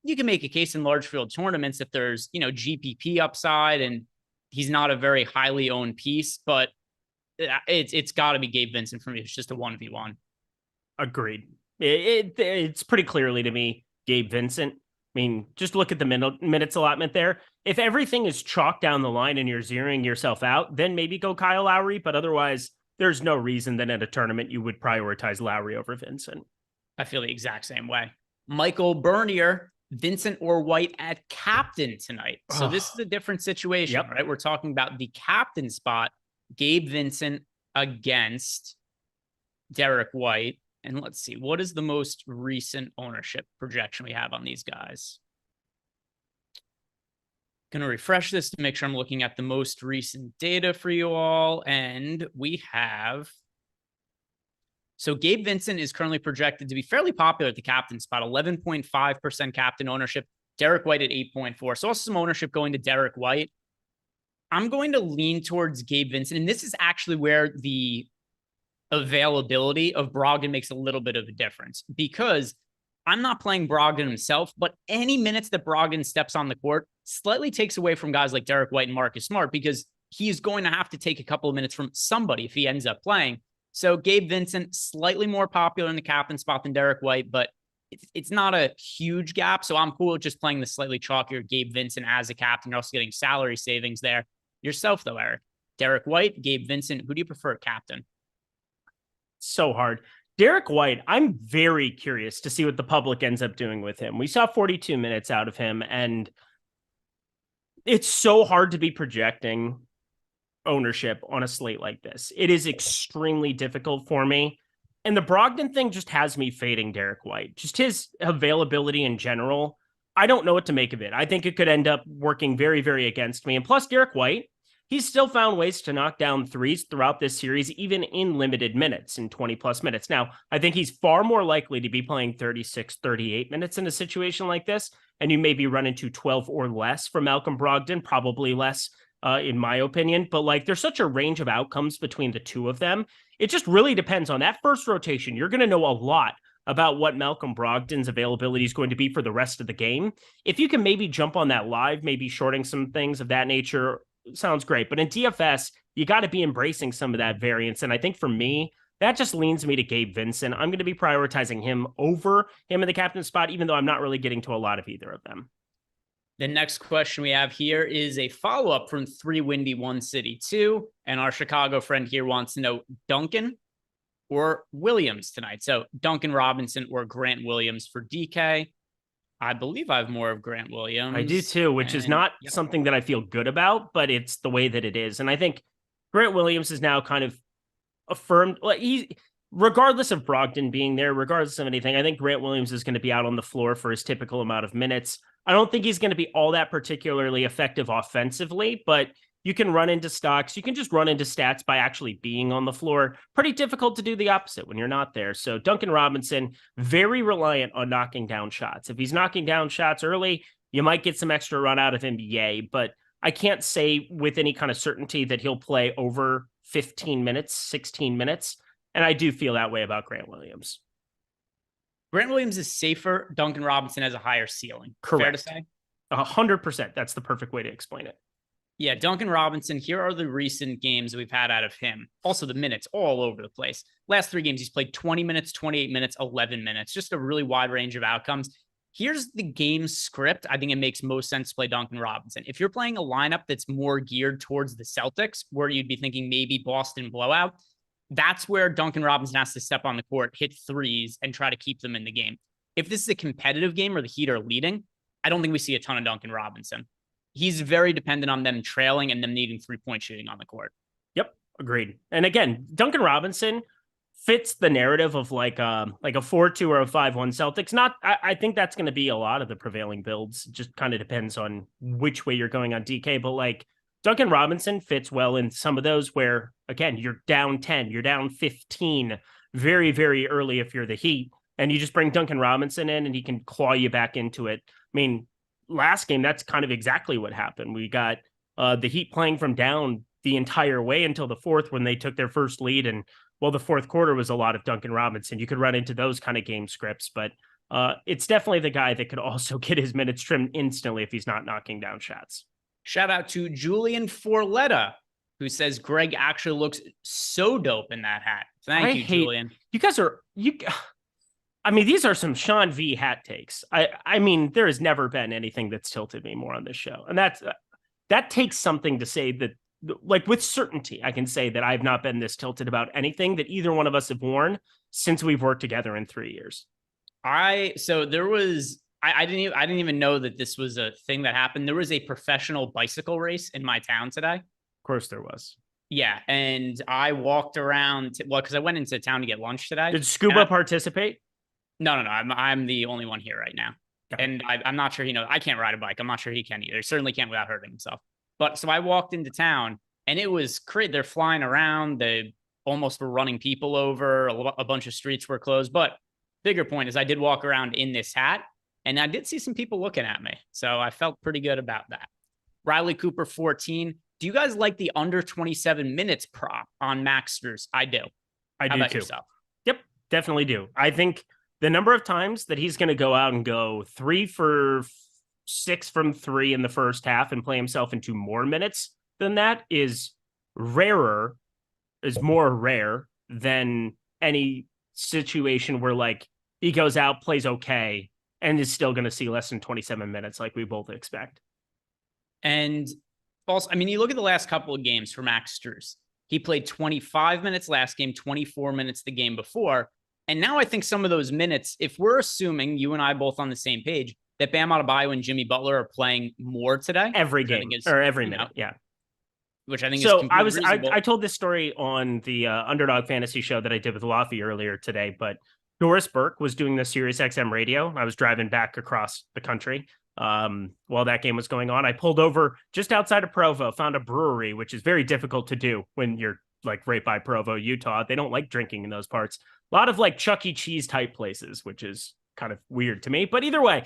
you can make a case in large field tournaments if there's, GPP upside and he's not a very highly owned piece, but it's got to be Gabe Vincent for me. It's just a 1v1. Agreed. It's pretty clearly to me, Gabe Vincent. I mean, just look at the minutes allotment there. If everything is chalked down the line and you're zeroing yourself out, then maybe go Kyle Lowry. But otherwise, there's no reason that at a tournament you would prioritize Lowry over Vincent. I feel the exact same way. Michael Bernier, Vincent or White at captain tonight. So this is a different situation, right? We're talking about the captain spot. Gabe Vincent against Derek White. And let's see, what is the most recent ownership projection we have on these guys? Going to refresh this to make sure I'm looking at the most recent data for you all. And we have... So Gabe Vincent is currently projected to be fairly popular at the captain spot, 11.5% captain ownership. Derek White at 8.4%. So also some ownership going to Derek White. I'm going to lean towards Gabe Vincent. And this is actually where the availability of Brogdon makes a little bit of a difference, because I'm not playing Brogdon himself, but any minutes that Brogdon steps on the court slightly takes away from guys like Derek White and Marcus Smart, because he's going to have to take a couple of minutes from somebody if he ends up playing. So Gabe Vincent, slightly more popular in the captain spot than Derek White, but it's not a huge gap. So I'm cool with just playing the slightly chalkier Gabe Vincent as a captain. You're also getting salary savings there. Yourself though, Eric. Derek White, Gabe Vincent, who do you prefer captain? So hard. Derek White, I'm very curious to see what the public ends up doing with him. We saw 42 minutes out of him, and it's so hard to be projecting ownership on a slate like this. It is extremely difficult for me. And the Brogdon thing just has me fading Derek White. Just his availability in general. I don't know what to make of it. I think it could end up working very, very against me. And plus, Derek White, he's still found ways to knock down threes throughout this series, even in limited minutes, in 20 plus minutes. Now, I think he's far more likely to be playing 36, 38 minutes in a situation like this. And you maybe run into 12 or less from Malcolm Brogdon, probably less, in my opinion. But like, there's such a range of outcomes between the two of them. It just really depends on that first rotation. You're going to know a lot about what Malcolm Brogdon's availability is going to be for the rest of the game. If you can maybe jump on that live, maybe shorting some things of that nature, sounds great. But in DFS, you got to be embracing some of that variance. And I think for me, that just leans me to Gabe Vincent. I'm going to be prioritizing him over him in the captain spot, even though I'm not really getting to a lot of either of them. The next question we have here is a follow-up from 3 Windy 1 City 2. And our Chicago friend here wants to know Duncan or Williams tonight. So Duncan Robinson or Grant Williams for DK. I believe I have more of Grant Williams. I do too, which is not something that I feel good about, but it's the way that it is. And I think Grant Williams is now kind of affirmed. Like regardless of Brogdon being there, regardless of anything, I think Grant Williams is going to be out on the floor for his typical amount of minutes. I don't think he's going to be all that particularly effective offensively, but you can run into stocks. You can just run into stats by actually being on the floor. Pretty difficult to do the opposite when you're not there. So Duncan Robinson, very reliant on knocking down shots. If he's knocking down shots early, you might get some extra run out of NBA, but I can't say with any kind of certainty that he'll play over 15 minutes, 16 minutes. And I do feel that way about Grant Williams. Grant Williams is safer. Duncan Robinson has a higher ceiling. Correct. Fair to say? 100%. That's the perfect way to explain it. Yeah, Duncan Robinson, here are the recent games we've had out of him. Also, the minutes all over the place. Last 3 games, he's played 20 minutes, 28 minutes, 11 minutes. Just a really wide range of outcomes. Here's the game script. I think it makes most sense to play Duncan Robinson. If you're playing a lineup that's more geared towards the Celtics, where you'd be thinking maybe Boston blowout, that's where Duncan Robinson has to step on the court, hit threes, and try to keep them in the game. If this is a competitive game where the Heat are leading, I don't think we see a ton of Duncan Robinson. He's very dependent on them trailing and them needing 3-point shooting on the court. Yep, agreed. And again, Duncan Robinson fits the narrative of like a 4-2 or a 5-1 Celtics. I think that's going to be a lot of the prevailing builds. It just kind of depends on which way you're going on DK. But like Duncan Robinson fits well in some of those where, again, you're down 10, you're down 15 very, very early if you're the Heat. And you just bring Duncan Robinson in and he can claw you back into it. I mean, last game, that's kind of exactly what happened. We got the Heat playing from down the entire way until the fourth when they took their first lead. And well, the fourth quarter was a lot of Duncan Robinson. You could run into those kind of game scripts, but it's definitely the guy that could also get his minutes trimmed instantly if he's not knocking down shots. Shout out to Julian Forletta, who says Greg actually looks so dope in that hat. Thank you, Julian. You guys are I mean, these are some Sean V hat takes. I mean, there has never been anything that's tilted me more on this show. And that takes something to say that, like with certainty, I can say that I've not been this tilted about anything that either one of us have worn since we've worked together in 3 years. I didn't even know that this was a thing that happened. There was a professional bicycle race in my town today. Of course there was. Yeah. And I walked around, because I went into town to get lunch today. Did Scuba participate? No. I'm the only one here right now. Okay. And I'm not sure he knows. I can't ride a bike. I'm not sure he can either. He certainly can't without hurting himself. But so I walked into town and it was crazy. They're flying around. They almost were running people over. A bunch of streets were closed. But bigger point is I did walk around in this hat and I did see some people looking at me. So I felt pretty good about that. Riley Cooper 14. Do you guys like the under 27 minutes prop on Maxsters? I do. I do too. Yourself? Yep, definitely do. I think the number of times that he's going to go out and go 3 for 6 from 3 in the first half and play himself into more minutes than that is more rare than any situation where like he goes out, plays okay, and is still going to see less than 27 minutes like we both expect. And also, I mean, you look at the last couple of games for Max Strus. He played 25 minutes last game, 24 minutes the game before. And now I think some of those minutes, if we're assuming you and I both on the same page, that Bam Adebayo and Jimmy Butler are playing more today. Every game or every minute. Yeah. Which I think so is I told this story on the Underdog Fantasy show that I did with Laffy earlier today, but Doris Burke was doing the Sirius XM radio. I was driving back across the country while that game was going on. I pulled over just outside of Provo, found a brewery, which is very difficult to do when you're like right by Provo, Utah. They don't like drinking in those parts. A lot of like Chuck E. Cheese type places, which is kind of weird to me. But either way,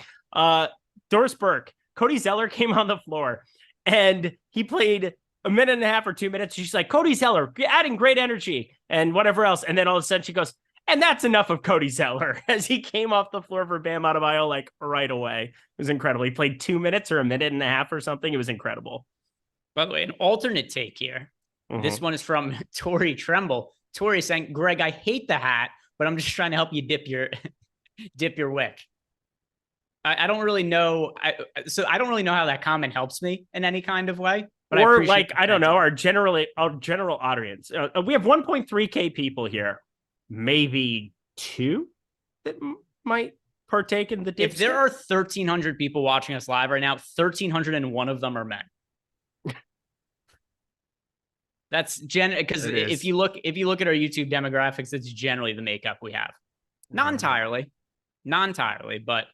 Doris Burke, Cody Zeller came on the floor and he played a minute and a half or 2 minutes. She's like, Cody Zeller, adding great energy and whatever else. And then all of a sudden she goes, and that's enough of Cody Zeller, as he came off the floor for Bam Adebayo like right away. It was incredible. He played 2 minutes or a minute and a half or something. It was incredible. By the way, an alternate take here. This one is from Tori Tremble. Tori saying, Greg, I hate the hat, but I'm just trying to help you dip your wick. I don't really know. So I don't really know how that comment helps me in any kind of way. But or like, I don't know, our general audience. We have 1.3K people here. Maybe 2 that might partake in the dip. If there are 1,300 people watching us live right now, 1,301 of them are men. That's because if you look at our YouTube demographics, it's generally the makeup we have. Not entirely, but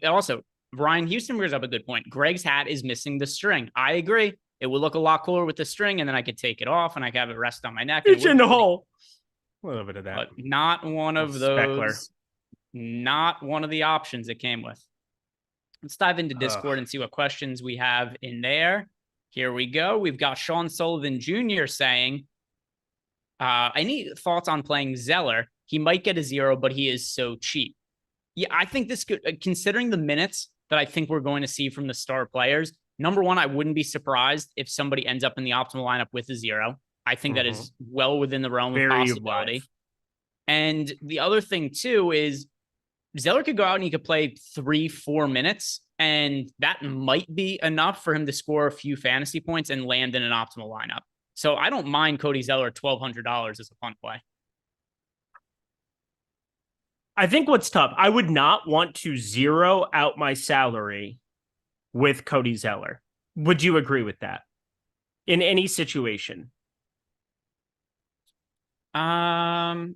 also Brian Houston brings up a good point. Greg's hat is missing the string. I agree. It would look a lot cooler with the string, and then I could take it off and I could have it rest on my neck. It's in the hole. A little bit of that. But not one of those. Speckler. Not one of the options it came with. Let's dive into Discord and see what questions we have in there. Here we go. We've got Sean Sullivan Jr. saying, any thoughts on playing Zeller? He might get a 0, but he is so cheap. Yeah, I think this could, considering the minutes that I think we're going to see from the star players, number one, I wouldn't be surprised if somebody ends up in the optimal lineup with a 0. I think that is well within the realm of possibility. And the other thing, too, is Zeller could go out and he could play 3-4 minutes, and that might be enough for him to score a few fantasy points and land in an optimal lineup. So I don't mind Cody Zeller at $1,200 as a fun play. I think what's tough, I would not want to zero out my salary with Cody Zeller. Would you agree with that? In any situation? I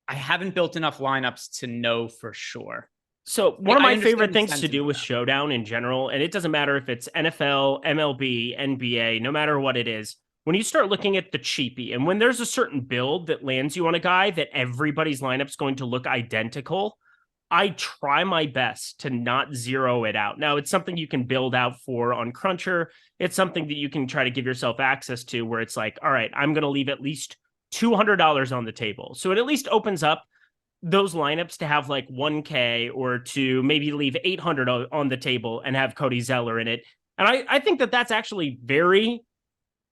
haven't built enough lineups to know for sure. So one of my favorite things to do with Showdown in general, and it doesn't matter if it's NFL, MLB, NBA, no matter what it is, when you start looking at the cheapie, and when there's a certain build that lands you on a guy that everybody's lineup's going to look identical, I try my best to not zero it out. Now, it's something you can build out for on Cruncher. It's something that you can try to give yourself access to where it's like, all right, I'm going to leave at least $200 on the table. So it at least opens up those lineups to have like 1K or to maybe leave 800 on the table and have Cody Zeller in it. And I think that that's actually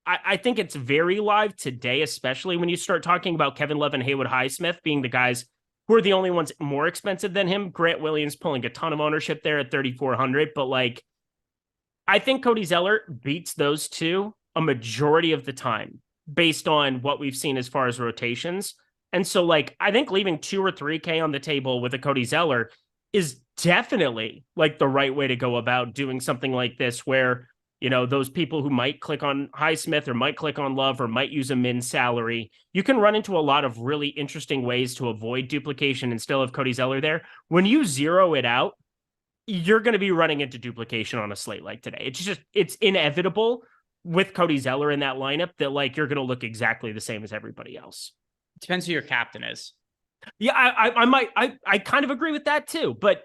I think it's very live today, especially when you start talking about Kevin Love and Haywood Highsmith being the guys who are the only ones more expensive than him. Grant Williams pulling a ton of ownership there at 3,400. But like, I think Cody Zeller beats those two a majority of the time based on what we've seen as far as rotations. And so like, I think leaving 2 or 3K on the table with a Cody Zeller is definitely like the right way to go about doing something like this, where, you know, those people who might click on Highsmith or might click on Love or might use a min salary, you can run into a lot of really interesting ways to avoid duplication and still have Cody Zeller there. When you zero it out, you're going to be running into duplication on a slate like today. It's inevitable with Cody Zeller in that lineup that like you're going to look exactly the same as everybody else. Depends who your captain is. Yeah, I kind of agree with that too, but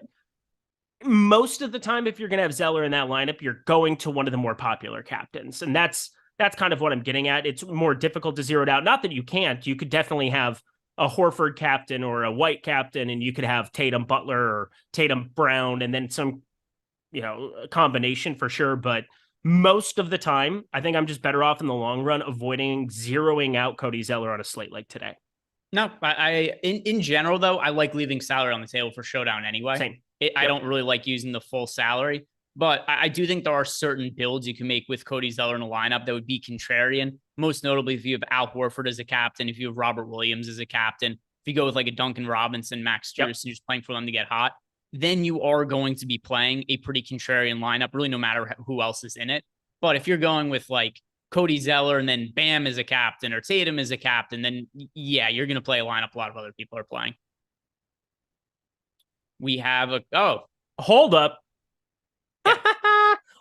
most of the time, if you're going to have Zeller in that lineup, you're going to one of the more popular captains. And that's kind of what I'm getting at. It's more difficult to zero it out. Not that you can't. You could definitely have a Horford captain or a White captain, and you could have Tatum Butler or Tatum Brown, and then some, you know, combination for sure. But most of the time, I think I'm just better off in the long run avoiding zeroing out Cody Zeller on a slate like today. No, in general, though, I like leaving salary on the table for Showdown anyway. Same. I don't really like using the full salary, but I do think there are certain builds you can make with Cody Zeller in a lineup that would be contrarian. Most notably, if you have Al Horford as a captain, if you have Robert Williams as a captain, if you go with like a Duncan Robinson, Max Strus, and just playing for them to get hot, then you are going to be playing a pretty contrarian lineup, really no matter who else is in it. But if you're going with like Cody Zeller and then Bam as a captain or Tatum as a captain, then yeah, you're going to play a lineup a lot of other people are playing. We have Hold up.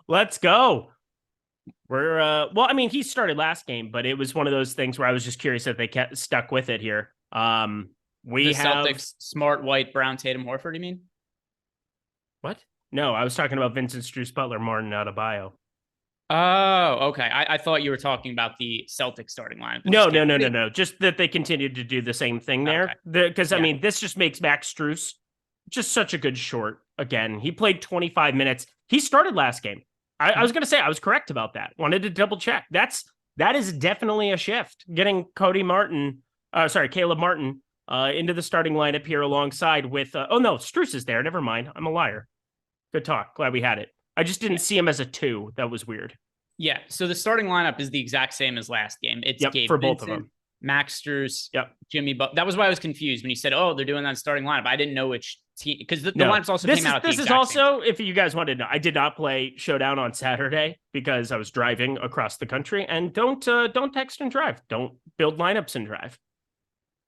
Let's go. We're well, I mean, he started last game, but it was one of those things where I was just curious if they kept stuck with it here. We have Celtics, Smart, White, Brown, Tatum, Horford, you mean? What? No, I was talking about Vincent, Strus, Butler, Martin, Adebayo. Oh, okay. I thought you were talking about the Celtics starting lineup. No. Just that they continued to do the same thing there. Because, I mean, this just makes Max Strus just such a good short. Again, he played 25 minutes. He started last game. I was going to say I was correct about that. Wanted to double check. That is definitely a shift. Getting Caleb Martin into the starting lineup here alongside with, Strus is there. Never mind. I'm a liar. Good talk. Glad we had it. I just didn't see him as a 2. That was weird. Yeah. So the starting lineup is the exact same as last game. It's Gabe for Vincent, both of them. Max Strus, Jimmy Butler. That was why I was confused when you said, "Oh, they're doing that starting lineup." I didn't know which team because the lineups also came out. At the exact same time. If you guys wanted to know, I did not play Showdown on Saturday because I was driving across the country. And don't text and drive. Don't build lineups and drive.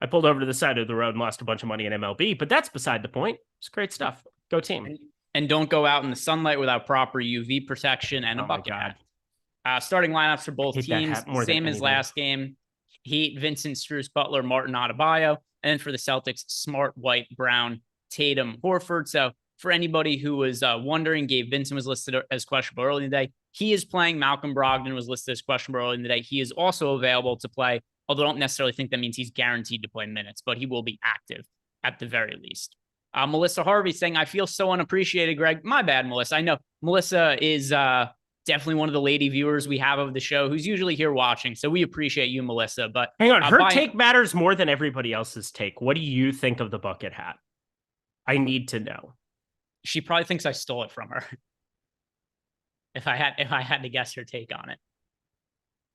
I pulled over to the side of the road and lost a bunch of money in MLB, but that's beside the point. It's great stuff. Go team. And don't go out in the sunlight without proper UV protection and a bucket hat. Starting lineups for both teams, same as last game. Heat, Vincent, Strus, Butler, Martin, Adebayo. And then for the Celtics, Smart, White, Brown, Tatum, Horford. So for anybody who was wondering, Gabe Vincent was listed as questionable early in the day. He is playing. Malcolm Brogdon was listed as questionable early in the day. He is also available to play, although I don't necessarily think that means he's guaranteed to play minutes, but he will be active at the very least. Melissa Harvey saying, I feel so unappreciated, Greg. My bad, Melissa. I know Melissa is definitely one of the lady viewers we have of the show who's usually here watching. So we appreciate you, Melissa. But hang on, her take matters more than everybody else's take. What do you think of the bucket hat? I need to know. She probably thinks I stole it from her. If I had to guess her take on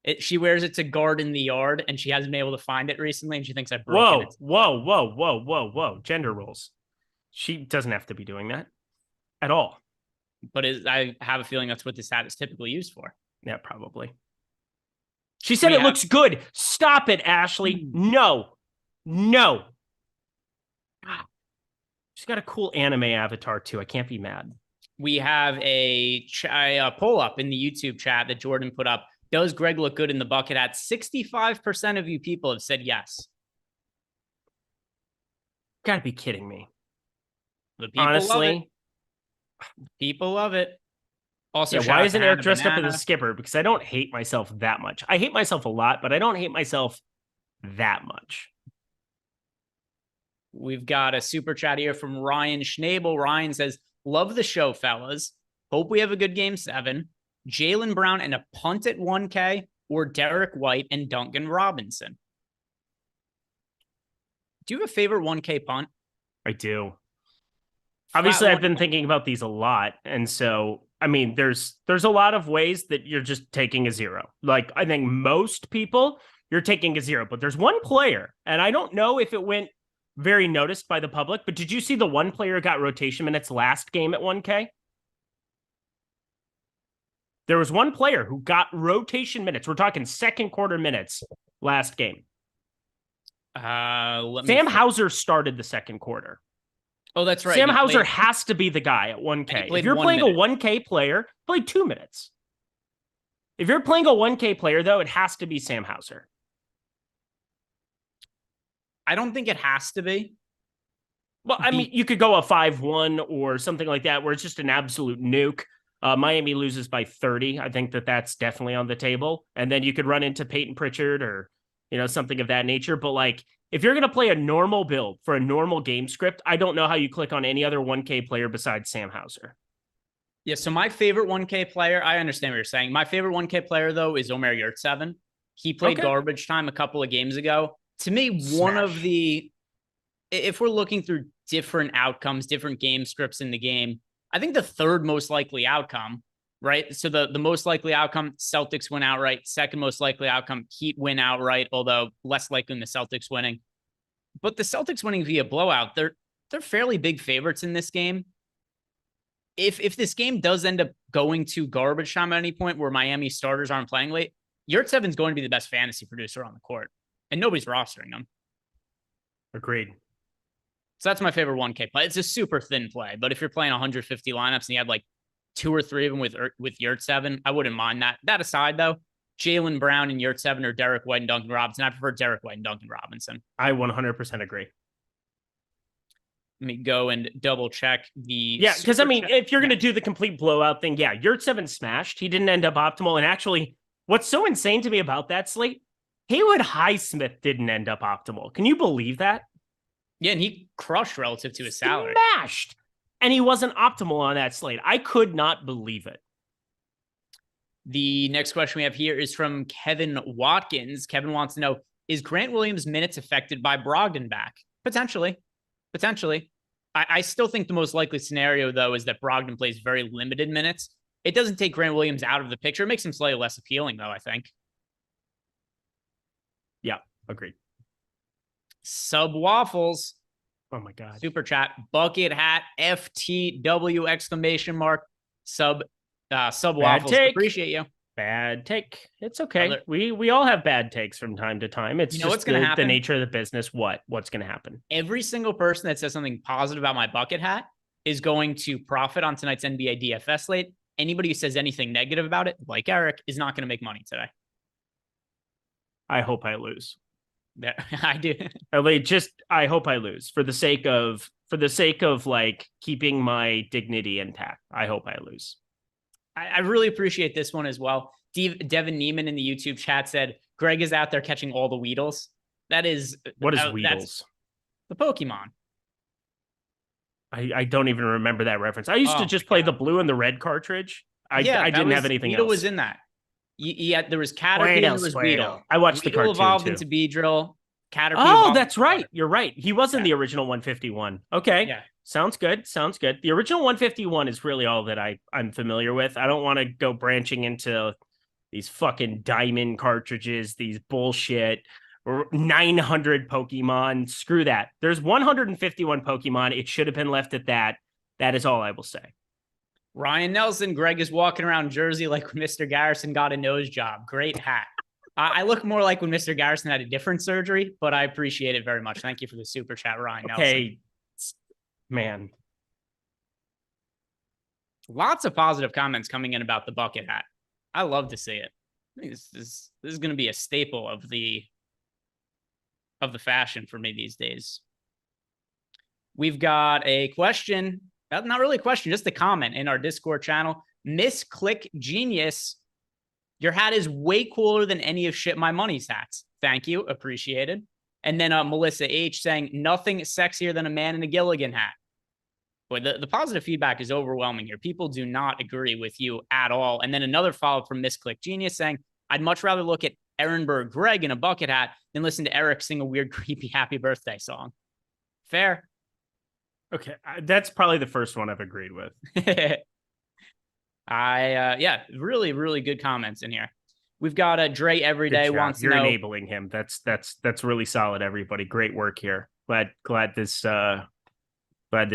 it. She wears it to guard in the yard and she hasn't been able to find it recently and she thinks I broke it. Whoa. Gender roles. She doesn't have to be doing that at all. But I have a feeling that's what this hat is typically used for. Yeah, probably. She said it looks good. Stop it, Ashley. No. She's got a cool anime avatar, too. I can't be mad. We have a poll up in the YouTube chat that Jordan put up. Does Greg look good in the bucket hat? 65% of you people have said yes. Gotta be kidding me. The people honestly, love it. People love it. Also, why isn't Eric dressed up as a skipper? Because I don't hate myself that much. I hate myself a lot, but I don't hate myself that much. We've got a super chat here from Ryan Schnabel. Ryan says, love the show, fellas. Hope we have a good game 7. Jalen Brown and a punt at 1K or Derek White and Duncan Robinson. Do you have a favorite 1K punt? I do. Obviously, I've been thinking about these a lot. And so, I mean, there's a lot of ways that you're just taking a 0. Like, I think most people, you're taking a 0. But there's one player, and I don't know if it went very noticed by the public, but did you see the one player got rotation minutes last game at 1K? There was one player who got rotation minutes. We're talking second quarter minutes last game. Sam Hauser started the second quarter. Oh, that's right. Sam Hauser has to be the guy at 1K. If you're playing a 1K player, play 2 minutes. If you're playing a 1K player, though, it has to be Sam Hauser. I don't think it has to be. Well, I mean, you could go a 5-1 or something like that where it's just an absolute nuke. Miami loses by 30. I think that's definitely on the table. And then you could run into Peyton Pritchard or, something of that nature. But like, if you're going to play a normal build for a normal game script, I don't know how you click on any other 1K player besides Sam Hauser. Yeah, so my favorite 1K player, I understand what you're saying. My favorite 1K player, though, is Omer Yurtseven. He played garbage time a couple of games ago. To me, one of the, if we're looking through different outcomes, different game scripts in the game, I think the third most likely outcome, right? So the most likely outcome, Celtics win outright. Second most likely outcome, Heat win outright, although less likely than the Celtics winning. But the Celtics winning via blowout, they're fairly big favorites in this game. If this game does end up going to garbage time at any point where Miami starters aren't playing late, Yurtseven's going to be the best fantasy producer on the court, and nobody's rostering him. Agreed. So that's my favorite 1K play. It's a super thin play, but if you're playing 150 lineups and you have like 2 or 3 of them with Yurt 7, I wouldn't mind that. That aside, though, Jalen Brown and Yurt 7 or Derek White and Duncan Robinson. I prefer Derek White and Duncan Robinson. I 100% agree. Let me go and double check the. Yeah, because I mean, if you're going to do the complete blowout thing, yeah, Yurt 7 smashed. He didn't end up optimal. And actually, what's so insane to me about that slate, Haywood Highsmith didn't end up optimal. Can you believe that? Yeah, and he crushed relative to his salary. Smashed. And he wasn't optimal on that slate. I could not believe it. The next question we have here is from Kevin Watkins. Kevin wants to know, is Grant Williams' minutes affected by Brogdon back? Potentially. I still think the most likely scenario, though, is that Brogdon plays very limited minutes. It doesn't take Grant Williams out of the picture. It makes him slightly less appealing, though, I think. Yeah, agreed. Sub Waffles. Oh, my God. Super chat. Bucket hat. FTW exclamation mark. Sub Waffles. Appreciate you. Bad take. It's okay. We all have bad takes from time to time. It's just the nature of the business. What's going to happen? Every single person that says something positive about my bucket hat is going to profit on tonight's NBA DFS slate. Anybody who says anything negative about it, like Eric, is not going to make money today. I hope I lose. I do. I hope I lose for the sake of like keeping my dignity intact. I hope I lose. I really appreciate this one as well. Devin Neiman in the YouTube chat said, Greg is out there catching all the Weedles. That is... What is Weedles? The Pokemon. I don't even remember that reference. I used to just play the blue and the red cartridge. I didn't have anything else. Weedle was in that. There was Caterpie and there was Weedle. I watched the cartoon evolved too. Into Beedrill. Caterpie. Oh, that's right. You're right. He was in the original 151. Okay. Yeah. Sounds good. The original 151 is really all that I'm familiar with. I don't want to go branching into these fucking diamond cartridges, these bullshit 900 Pokemon. Screw that. There's 151 Pokemon. It should have been left at that. That is all I will say. Ryan Nelson, Greg is walking around Jersey like when Mr. Garrison got a nose job. Great hat. I look more like when Mr. Garrison had a different surgery, but I appreciate it very much. Thank you for the super chat, Ryan Nelson. Okay, man. Lots of positive comments coming in about the bucket hat. I love to see it. I think this is going to be a staple of the fashion for me these days. We've got a question. Not really a question, just a comment in our Discord channel. Miss Click Genius, your hat is way cooler than any of Shit My Money's hats. Thank you. Appreciated. And then Melissa H saying, nothing sexier than a man in a Gilligan hat. Boy, the positive feedback is overwhelming here. People do not agree with you at all. And then another follow-up from Miss Click Genius saying, I'd much rather look at Ehrenberg Greg in a bucket hat than listen to Eric sing a weird, creepy happy birthday song. Fair. Okay, that's probably the first one I've agreed with. Really, really good comments in here. We've got a Dre Everyday wants to know. You're enabling him. That's really solid, everybody. Great work here. Glad this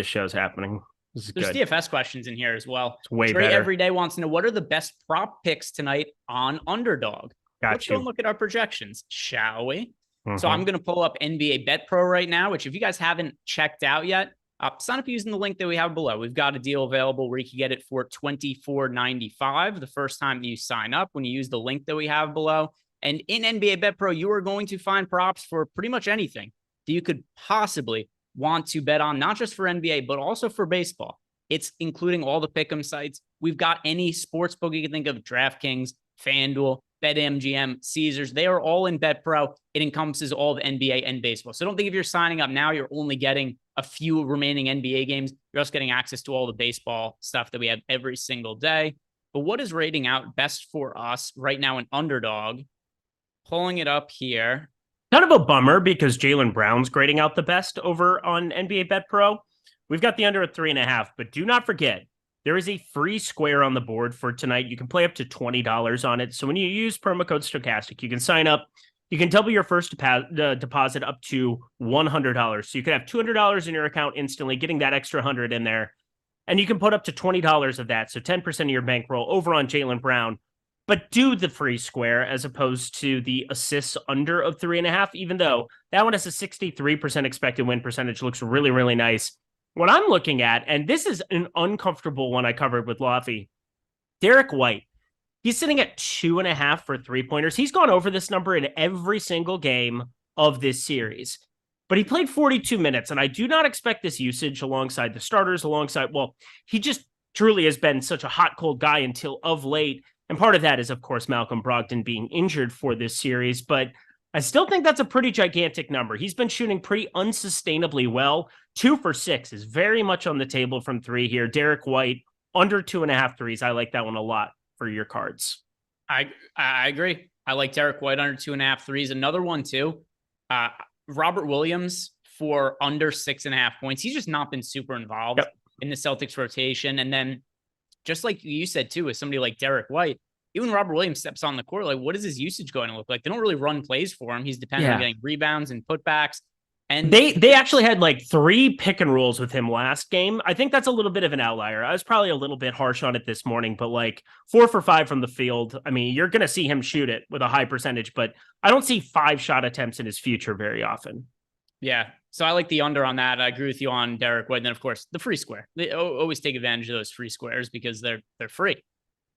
show's happening. There's good. DFS questions in here as well. It's way Dre better. Everyday wants to know, what are the best prop picks tonight on Underdog? Let's go look at our projections, shall we? Mm-hmm. So I'm going to pull up NBA Bet Pro right now, which if you guys haven't checked out yet, sign up using the link that we have below. We've got a deal available where you can get it for $24.95 the first time that you sign up when you use the link that we have below. And in NBA Bet Pro, you are going to find props for pretty much anything that you could possibly want to bet on, not just for NBA, but also for baseball. It's including all the pick'em sites. We've got any sports book you can think of, DraftKings, FanDuel, BetMGM, Caesars. They are all in Bet Pro. It encompasses all the NBA and baseball. So don't think if you're signing up now, you're only getting a few remaining NBA games. You're also getting access to all the baseball stuff that we have every single day. But what is rating out best for us right now in Underdog? Pulling it up here. Kind of a bummer because Jalen Brown's grading out the best over on NBA Bet Pro. We've got the under at 3.5, but do not forget, there is a free square on the board for tonight. You can play up to $20 on it. So when you use promo code Stochastic, you can sign up. You can double your first deposit up to $100. So you could have $200 in your account instantly, getting that extra 100 in there. And you can put up to $20 of that. So 10% of your bankroll over on Jalen Brown. but do the free square as opposed to the assists under of 3.5, even though that one has a 63% expected win percentage, looks really, really nice. What I'm looking at, and this is an uncomfortable one I covered with Lofty, Derek White. He's sitting at 2.5 for 3-pointers. He's gone over this number in every single game of this series. But he played 42 minutes, and I do not expect this usage alongside the starters, he just truly has been such a hot, cold guy until of late. And part of that is, of course, Malcolm Brogdon being injured for this series. But I still think that's a pretty gigantic number. He's been shooting pretty unsustainably well. 2 for 6 is very much on the table from 3 here. Derek White, under 2.5 threes. I like that one a lot for your cards. I agree. I like Derek White under 2.5 threes. Another one, too. Robert Williams for under 6.5 points. He's just not been super involved in the Celtics rotation. And then just like you said, too, with somebody like Derek White, even when Robert Williams steps on the court, like, what is his usage going to look like? They don't really run plays for him. He's dependent on getting rebounds and putbacks. And they actually had like 3 pick and rolls with him last game. I think that's a little bit of an outlier. I was probably a little bit harsh on it this morning, but like 4 for 5 from the field. I mean, you're going to see him shoot it with a high percentage, but I don't see 5 shot attempts in his future very often. Yeah. So I like the under on that. I agree with you on Derek White. And then, of course, the free square. They always take advantage of those free squares because they're free.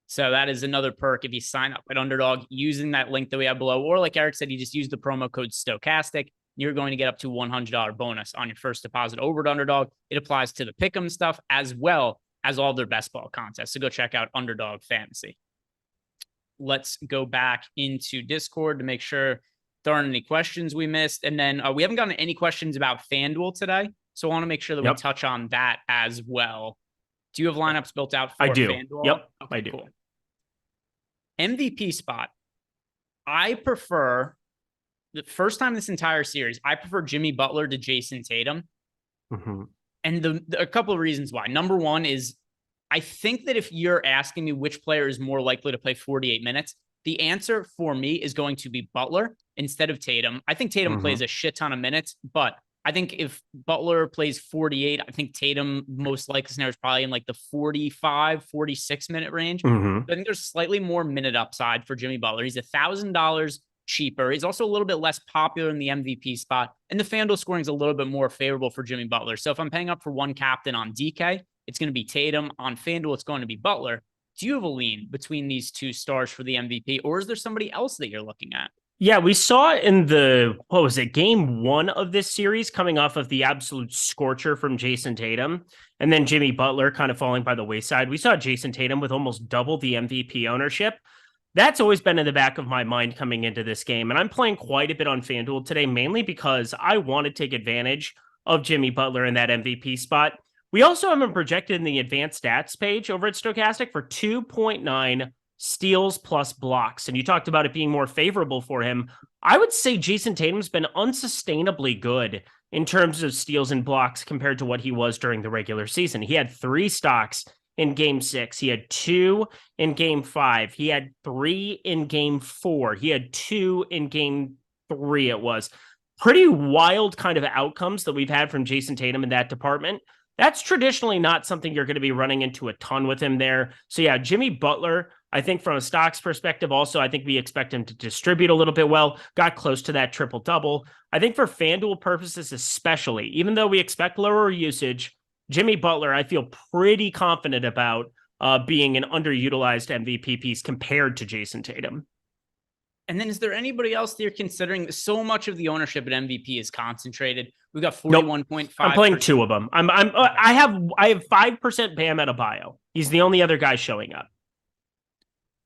So that is another perk if you sign up at Underdog using that link that we have below. Or like Eric said, you just use the promo code Stochastic. You're going to get up to $100 bonus on your first deposit over at Underdog. It applies to the pick'em stuff as well as all their best ball contests. So go check out Underdog Fantasy. Let's go back into Discord to make sure there aren't any questions we missed. And then we haven't gotten any questions about FanDuel today. So I want to make sure that we touch on that as well. Do you have lineups built out for FanDuel? Yep, okay, I do. Cool. MVP spot. I prefer... The first time this entire series, I prefer Jimmy Butler to Jason Tatum. Mm-hmm. And a couple of reasons why. Number one is I think that if you're asking me which player is more likely to play 48 minutes, the answer for me is going to be Butler instead of Tatum. I think Tatum plays a shit ton of minutes, but I think if Butler plays 48, I think Tatum most likely scenario is probably in like the 45, 46 minute range. I think there's slightly more minute upside for Jimmy Butler. He's $1,000 cheaper. He's also a little bit less popular in the MVP spot, and the FanDuel scoring is a little bit more favorable for Jimmy Butler. So if I'm paying up for one captain on DK, it's going to be Tatum. On FanDuel, it's going to be Butler. Do you have a lean between these two stars for the MVP, or is there somebody else that you're looking at? Yeah, we saw in game 1 of this series, coming off of the absolute scorcher from Jason Tatum, and then Jimmy Butler kind of falling by the wayside. We saw Jason Tatum with almost double the MVP ownership. That's always been in the back of my mind coming into this game. And I'm playing quite a bit on FanDuel today, mainly because I want to take advantage of Jimmy Butler in that MVP spot. We also have him projected in the advanced stats page over at Stochastic for 2.9 steals plus blocks. And you talked about it being more favorable for him. I would say Jason Tatum's been unsustainably good in terms of steals and blocks compared to what he was during the regular season. He had 3 stocks in game 6. He had 2 in game 5. He had 3 in game 4. He had 2 in game 3. It was pretty wild kind of outcomes that we've had from Jason Tatum in that department. That's traditionally not something you're going to be running into a ton with him there. So yeah, Jimmy Butler, I think from a stocks perspective, also, I think we expect him to distribute a little bit well, got close to that triple-double. I think for FanDuel purposes especially, even though we expect lower usage, Jimmy Butler, I feel pretty confident about being an underutilized MVP piece compared to Jason Tatum. And then is there anybody else that you're considering? So much of the ownership at MVP is concentrated. We've got 41.5. I'm playing 2 of them. I have 5% Bam Adebayo. He's the only other guy showing up.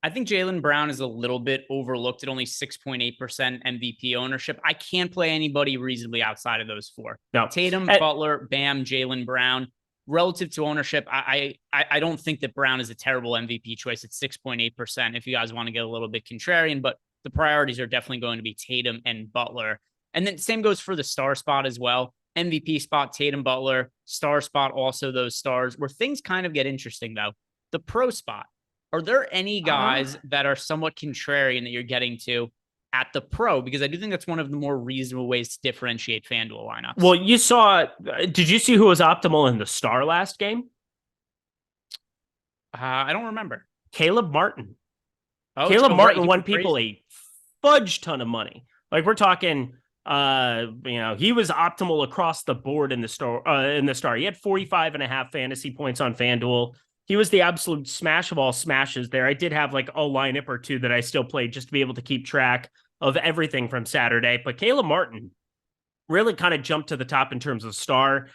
I think Jalen Brown is a little bit overlooked at only 6.8% MVP ownership. I can't play anybody reasonably outside of those 4. No. Tatum, Butler, Bam, Jalen Brown. Relative to ownership, I don't think that Brown is a terrible MVP choice at 6.8% if you guys want to get a little bit contrarian, but the priorities are definitely going to be Tatum and Butler. And then same goes for the star spot as well. MVP spot, Tatum, Butler, star spot, also those stars. Where things kind of get interesting, though, the pro spot. Are there any guys that are somewhat contrarian that you're getting to at the pro? Because I do think that's one of the more reasonable ways to differentiate FanDuel lineups. Well, did you see who was optimal in the star last game? I don't remember. Caleb Martin. Caleb Martin won people a fudge ton of money. Like we're talking, he was optimal across the board in the star. He had 45.5 fantasy points on FanDuel. He was the absolute smash of all smashes there. I did have like a lineup or two that I still played just to be able to keep track of everything from Saturday. But Caleb Martin really kind of jumped to the top in terms of star.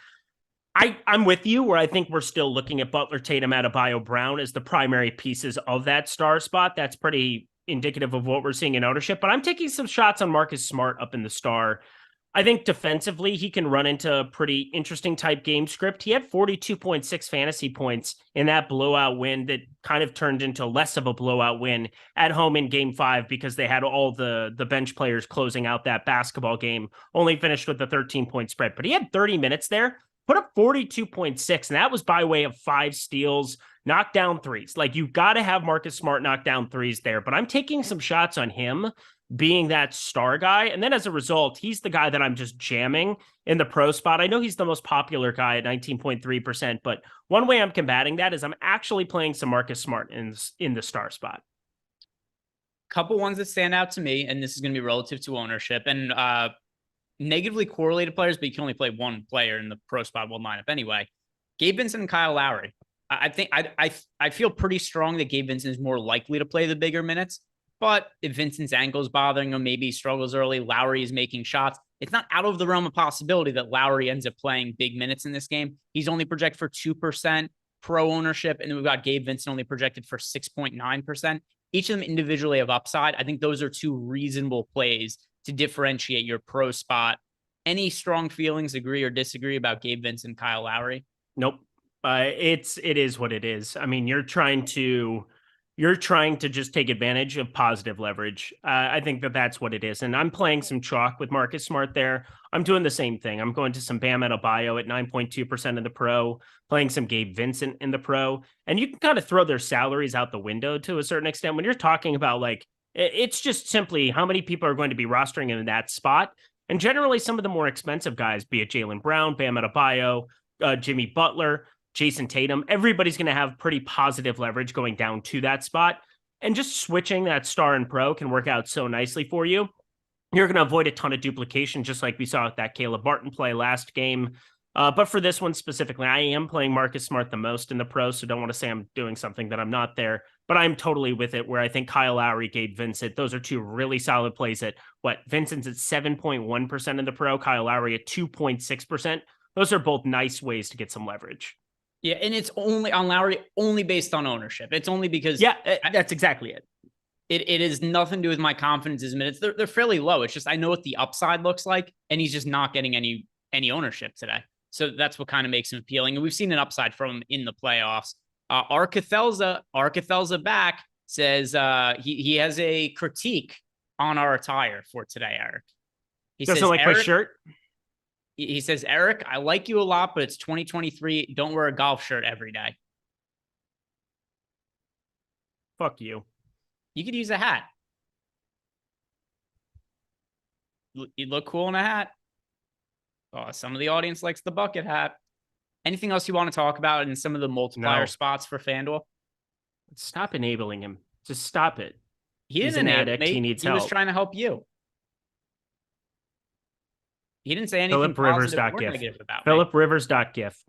I'm with you where I think we're still looking at Butler, Tatum, Adebayo, Brown as the primary pieces of that star spot. That's pretty indicative of what we're seeing in ownership, but I'm taking some shots on Marcus Smart up in the star. I think defensively, he can run into a pretty interesting type game script. He had 42.6 fantasy points in that blowout win that kind of turned into less of a blowout win at home in game 5 because they had all the bench players closing out that basketball game, only finished with a 13-point spread. But he had 30 minutes there, put up 42.6, and that was by way of 5 steals, knocked down threes. Like, you've got to have Marcus Smart knock down threes there, but I'm taking some shots on him being that star guy. And then as a result, he's the guy that I'm just jamming in the pro spot. I know he's the most popular guy at 19.3%, but one way I'm combating that is I'm actually playing some Marcus Smart in the star spot. Couple ones that stand out to me, and this is going to be relative to ownership and negatively correlated players, but you can only play one player in the pro spot one lineup anyway. Gabe Vincent and Kyle Lowry. I think I feel pretty strong that Gabe Vincent is more likely to play the bigger minutes. But if Vincent's ankle is bothering him, maybe he struggles early, Lowry is making shots. It's not out of the realm of possibility that Lowry ends up playing big minutes in this game. He's only projected for 2% pro ownership, and then we've got Gabe Vincent only projected for 6.9%. Each of them individually have upside. I think those are two reasonable plays to differentiate your pro spot. Any strong feelings, agree or disagree about Gabe Vincent, Kyle Lowry? Nope. It is what it is. I mean, you're trying to just take advantage of positive leverage. I think that's what it is. And I'm playing some chalk with Marcus Smart there. I'm doing the same thing. I'm going to some Bam Adebayo at 9.2% in the pro, playing some Gabe Vincent in the pro. And you can kind of throw their salaries out the window to a certain extent. When you're talking about, like, it's just simply how many people are going to be rostering in that spot. And generally some of the more expensive guys, be it Jalen Brown, Bam Adebayo, Jimmy Butler, Jason Tatum, everybody's going to have pretty positive leverage going down to that spot. And just switching that star and pro can work out so nicely for you. You're going to avoid a ton of duplication, just like we saw with that Caleb Martin play last game. But for this one specifically, I am playing Marcus Smart the most in the pro, so don't want to say I'm doing something that I'm not there. But I'm totally with it, where I think Kyle Lowry, Gabe Vincent, those are two really solid plays at Vincent's at 7.1% in the pro, Kyle Lowry at 2.6%. Those are both nice ways to get some leverage. Yeah, and it's only on Lowry, only based on ownership. It's only because... Yeah, that's exactly it. It is nothing to do with my confidence in minutes. They're fairly low. It's just I know what the upside looks like, and he's just not getting any ownership today. So that's what kind of makes him appealing. And we've seen an upside from him in the playoffs. Arkathelza back says he has a critique on our attire for today, Eric. He doesn't says, like my shirt? He says, Eric, I like you a lot, but it's 2023. Don't wear a golf shirt every day. Fuck you. You could use a hat. You look cool in a hat. Oh, some of the audience likes the bucket hat. Anything else you want to talk about in some of the multiplier spots for FanDuel? Stop enabling him. Just stop it. He's an addict. He needs help. He was trying to help you. He didn't say anything positive or negative about PhilipRivers.gif.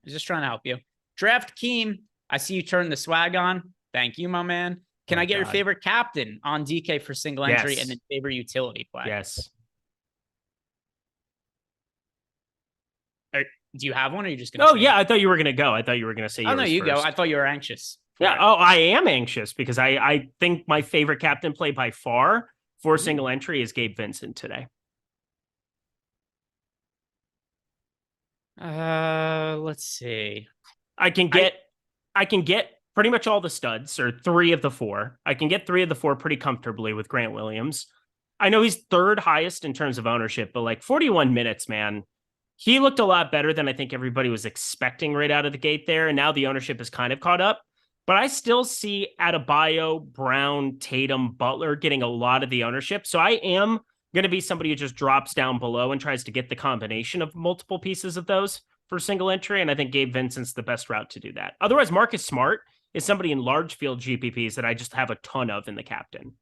He's just trying to help you. DraftKings, I see you turn the swag on. Thank you, my man. Can I get your favorite captain on DK for single entry and then favorite utility play? Yes. Do you have one, or are you just going to? Oh, yeah. I thought you were going to go. I thought you were going to say yours. Oh, no, you first. go. I thought you were anxious. Yeah. Oh, I am anxious because I think my favorite captain play by far for single entry is Gabe Vincent today. Let's see. I can get pretty much all the studs, or 3 of the 4. I can get 3 of the 4 pretty comfortably with Grant Williams. I know he's 3rd highest in terms of ownership, but like 41 minutes, man. He looked a lot better than I think everybody was expecting right out of the gate there. And now the ownership is kind of caught up. But I still see Adebayo, Brown, Tatum, Butler getting a lot of the ownership. So I am going to be somebody who just drops down below and tries to get the combination of multiple pieces of those for single entry. And I think Gabe Vincent's the best route to do that. Otherwise, Marcus Smart is somebody in large field GPPs that I just have a ton of in the captain.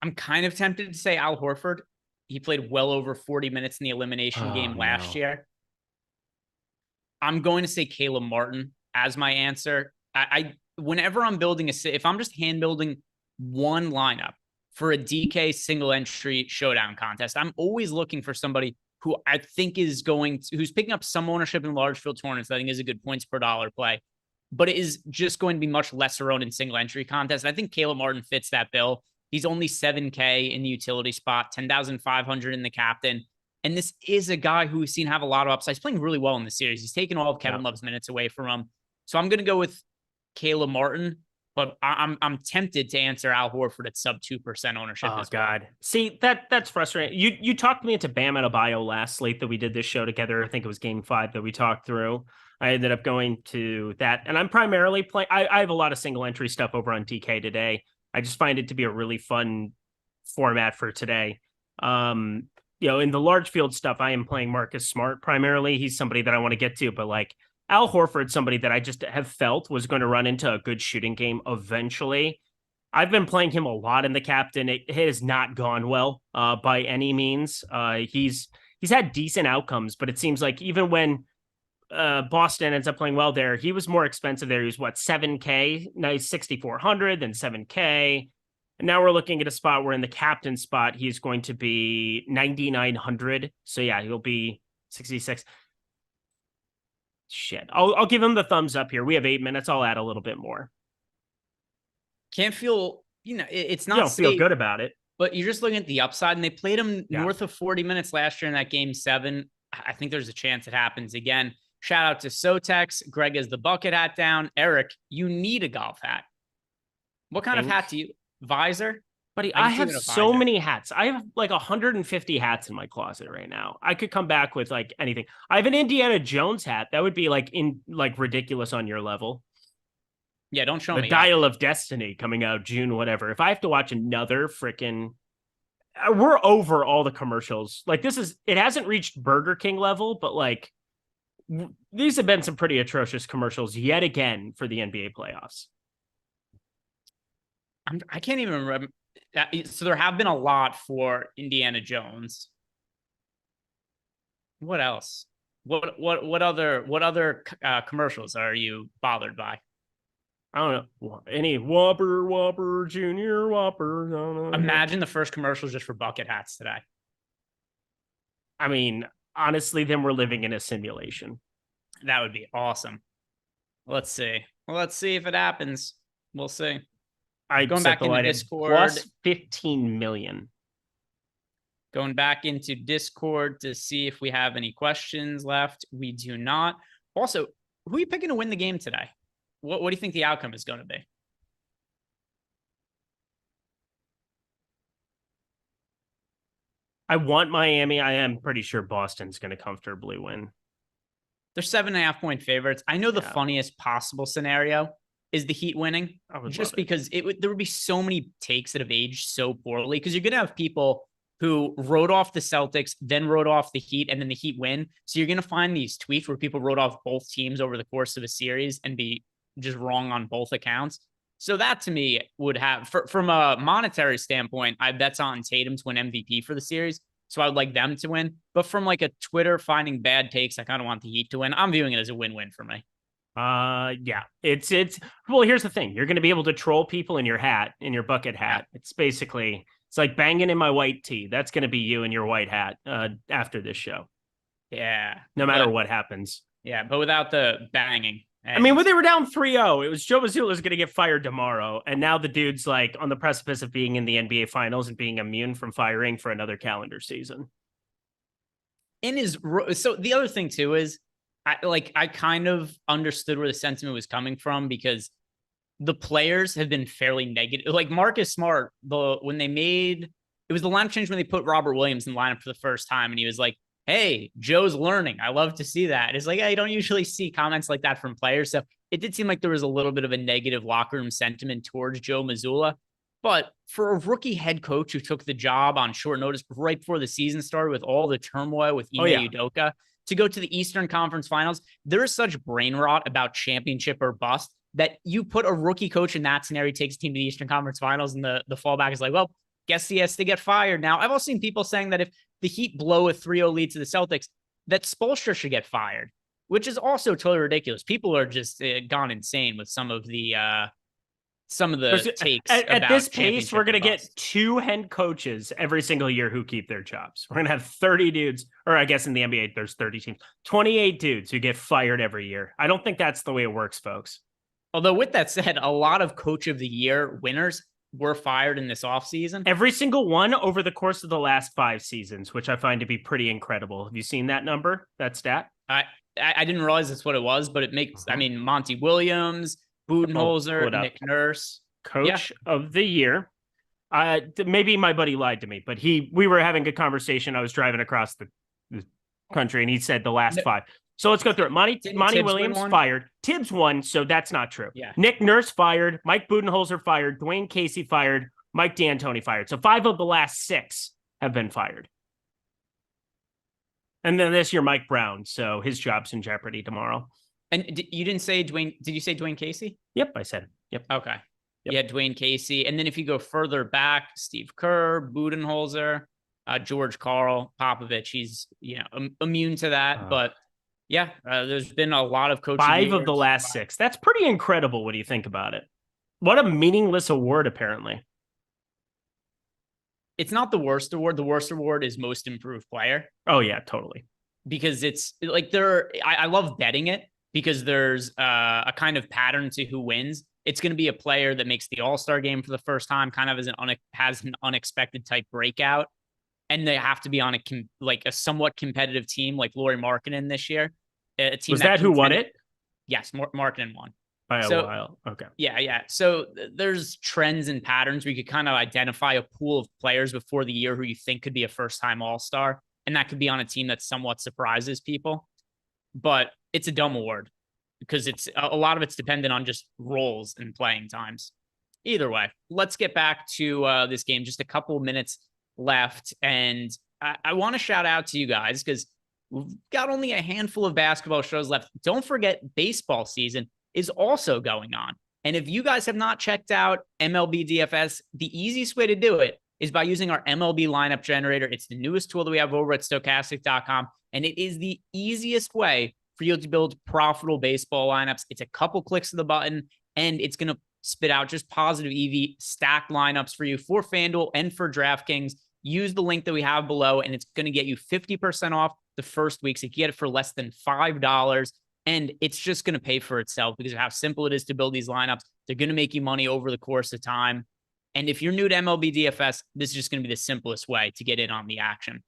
I'm kind of tempted to say Al Horford. He played well over 40 minutes in the elimination game last year. I'm going to say Caleb Martin as my answer. I whenever I'm building if I'm just hand building one lineup for a DK single entry showdown contest, I'm always looking for somebody who I think is who's picking up some ownership in large field tournaments. That I think is a good points per dollar play, but it is just going to be much lesser owned in single entry contests. I think Caleb Martin fits that bill. He's only 7K in the utility spot, 10,500 in the captain. And this is a guy who we've seen have a lot of upside. He's playing really well in the series. He's taken all of Kevin Love's minutes away from him. So I'm going to go with Caleb Martin, but I'm tempted to answer Al Horford at sub 2% ownership. Oh, God. See, that's frustrating. You talked me into Bam Adebayo last slate that we did this show together. I think it was game 5 that we talked through. I ended up going to that. And I'm primarily playing. I have a lot of single entry stuff over on DK today. I just find it to be a really fun format for today. In the large field stuff, I am playing Marcus Smart primarily. He's somebody that I want to get to, but like Al Horford, somebody that I just have felt was going to run into a good shooting game eventually. I've been playing him a lot in the captain. It has not gone well by any means. He's had decent outcomes, but it seems like even when Boston ends up playing well there, he was more expensive there. He was 7K, now he's 6,400, then 7K. And now we're looking at a spot where in the captain spot, he's going to be 9,900. So yeah, he'll be 66. Shit. I'll give him the thumbs up here. We have 8 minutes. I'll add a little bit more. Can't feel, it's not. You don't feel good about it. But you're just looking at the upside, and they played him north of 40 minutes last year in that game 7. I think there's a chance it happens again. Shout out to Sotex. Greg has the bucket hat down. Eric, you need a golf hat. What kind of hat do you? Visor? Buddy, I have so many hats. I have like 150 hats in my closet right now. I could come back with like anything. I have an Indiana Jones hat. That would be like ridiculous on your level. Yeah, don't show me. The Dial of Destiny coming out June, whatever. If I have to watch another freaking... We're over all the commercials. Like it hasn't reached Burger King level, but like these have been some pretty atrocious commercials yet again for the NBA playoffs. I can't even remember. So there have been a lot for Indiana Jones. What else? What other commercials are you bothered by? I don't know. Any Whopper, Junior Whopper. No. Imagine the first commercial just for bucket hats today. I mean, honestly, then we're living in a simulation. That would be awesome. Let's see. Well, let's see if it happens. We'll see. Going back into Discord. Plus 15 million. Going back into Discord to see if we have any questions left. We do not. Also, who are you picking to win the game today? What do you think the outcome is going to be? I want Miami. I am pretty sure Boston's going to comfortably win. They're 7.5-point favorites. I know the funniest possible scenario is the Heat winning, just because there would be so many takes that have aged so poorly, because you're going to have people who wrote off the Celtics, then wrote off the Heat, and then the Heat win. So you're going to find these tweets where people wrote off both teams over the course of a series and be just wrong on both accounts. So that to me would have, from a monetary standpoint, I bet's on Tatum to win MVP for the series. So I would like them to win. But from like a Twitter finding bad takes, I kind of want the Heat to win. I'm viewing it as a win-win for me. Yeah, it's well, here's the thing. You're going to be able to troll people in your hat, in your bucket hat. It's basically, it's like banging in my white tee. That's going to be you in your white hat after this show. Yeah. No matter what happens. Yeah, but without the banging. I mean, when they were down 3-0, it was Joe Mazzulla was going to get fired tomorrow. And now the dude's like on the precipice of being in the NBA finals and being immune from firing for another calendar season. So the other thing too is I kind of understood where the sentiment was coming from, because the players have been fairly negative. Like Marcus Smart, when they made, it was the lineup change when they put Robert Williams in the lineup for the first time. And he was like, hey, Joe's learning. I love to see that. It's like, I don't usually see comments like that from players. So it did seem like there was a little bit of a negative locker room sentiment towards Joe Mazzulla. But for a rookie head coach who took the job on short notice right before the season started with all the turmoil with Ime Udoka, to go to the Eastern Conference Finals. There is such brain rot about championship or bust that you put a rookie coach in that scenario, takes a team to the Eastern Conference Finals, and the fallback is like, well, guess he has to get fired. Now, I've also seen people saying that if the Heat blow a 3-0 lead to the Celtics, that Spoelstra should get fired, which is also totally ridiculous. People are just gone insane with some of the takes. At this pace, we're going to get 2 head coaches every single year who keep their jobs. We're going to have 30 dudes, or I guess in the NBA, there's 30 teams, 28 dudes who get fired every year. I don't think that's the way it works, folks. Although with that said, a lot of coach of the year winners were fired in this offseason. Every single one over the course of the last 5 seasons, which I find to be pretty incredible. Have you seen that number, that stat? I didn't realize that's what it was, but it makes, I mean, Monty Williams, Budenholzer, Nick Nurse. Coach of the year. Maybe my buddy lied to me, but we were having a conversation. I was driving across the country and he said the last 5. So let's go through it. Monty Williams fired. Tibbs won, so that's not true. Yeah. Nick Nurse fired. Mike Budenholzer fired. Dwayne Casey fired. Mike D'Antoni fired. So 5 of the last 6 have been fired. And then this year, Mike Brown. So his job's in jeopardy tomorrow. And you didn't say Dwayne. Did you say Dwayne Casey? Yep, I said. Yep. Okay. Yep. Yeah, Dwayne Casey. And then if you go further back, Steve Kerr, Budenholzer, George Karl, Popovich. He's immune to that. But yeah, there's been a lot of coaching. 5 of the last 6. That's pretty incredible when you think about it. What a meaningless award, apparently. It's not the worst award. The worst award is most improved player. Oh, yeah, totally. Because it's like I love betting it because there's a kind of pattern to who wins. It's going to be a player that makes the All-Star game for the first time, kind of has an unexpected type breakout. And they have to be on a somewhat competitive team like Lauri Markkanen this year. A team Was that who won it? Yes, Markkanen won. By a while. Okay. Yeah. So there's trends and patterns where you could kind of identify a pool of players before the year who you think could be a first-time All-Star. And that could be on a team that somewhat surprises people. But it's a dumb award because it's a lot of it's dependent on just roles and playing times. Either way, let's get back to this game. Just a couple of minutes left. And I want to shout out to you guys because we've got only a handful of basketball shows left. Don't forget baseball season is also going on. And if you guys have not checked out MLB DFS, the easiest way to do it is by using our MLB lineup generator. It's the newest tool that we have over at Stochastic.com. And it is the easiest way for you to build profitable baseball lineups. It's a couple clicks of the button and it's going to spit out just positive EV stacked lineups for you for FanDuel and for DraftKings. Use the link that we have below and it's going to get you 50% off the first week. So you can get it for less than $5. And it's just going to pay for itself because of how simple it is to build these lineups. They're going to make you money over the course of time. And if you're new to MLB DFS, this is just going to be the simplest way to get in on the action.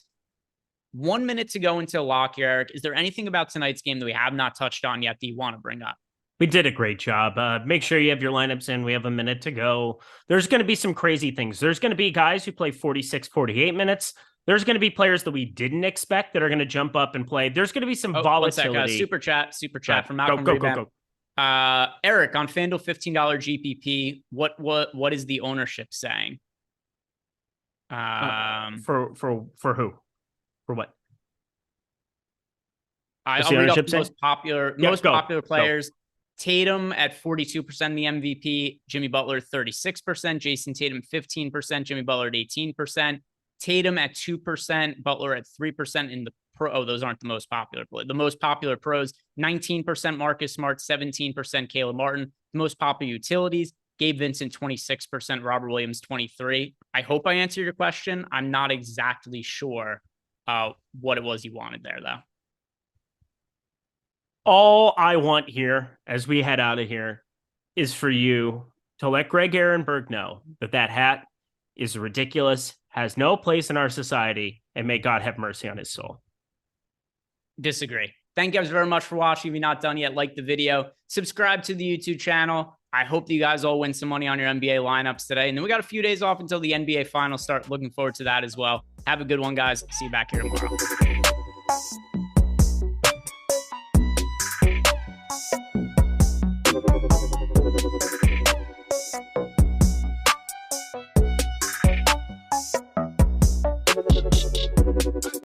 1 minute to go until lock here, Eric. Is there anything about tonight's game that we have not touched on yet that you want to bring up? We did a great job. Make sure you have your lineups in. We have a minute to go. There's going to be some crazy things. There's going to be guys who play 46, 48 minutes. There's going to be players that we didn't expect that are going to jump up and play. There's going to be some volatility. Super chat from Malcolm. Go. Eric, on FanDuel $15 GPP, what is the ownership saying? For who? For what? I'll read off the most popular players. Go. Tatum at 42% in the MVP. Jimmy Butler 36%. Jason Tatum 15%. Jimmy Butler at 18%. Tatum at 2%. Butler at 3% in the pro. Oh, those aren't the most popular. The most popular pros: 19% Marcus Smart, 17% Caleb Martin. The most popular utilities: Gabe Vincent 26%, Robert Williams 23%. I hope I answered your question. I'm not exactly sure what it was you wanted there, though. All I want here, as we head out of here, is for you to let Greg Ehrenberg know that hat is ridiculous, has no place in our society, and may God have mercy on his soul. Disagree. Thank you guys very much for watching. If you're not done yet, like the video, subscribe to the YouTube channel. I hope that you guys all win some money on your NBA lineups today. And then we got a few days off until the NBA finals start. Looking forward to that as well. Have a good one, guys. See you back here tomorrow.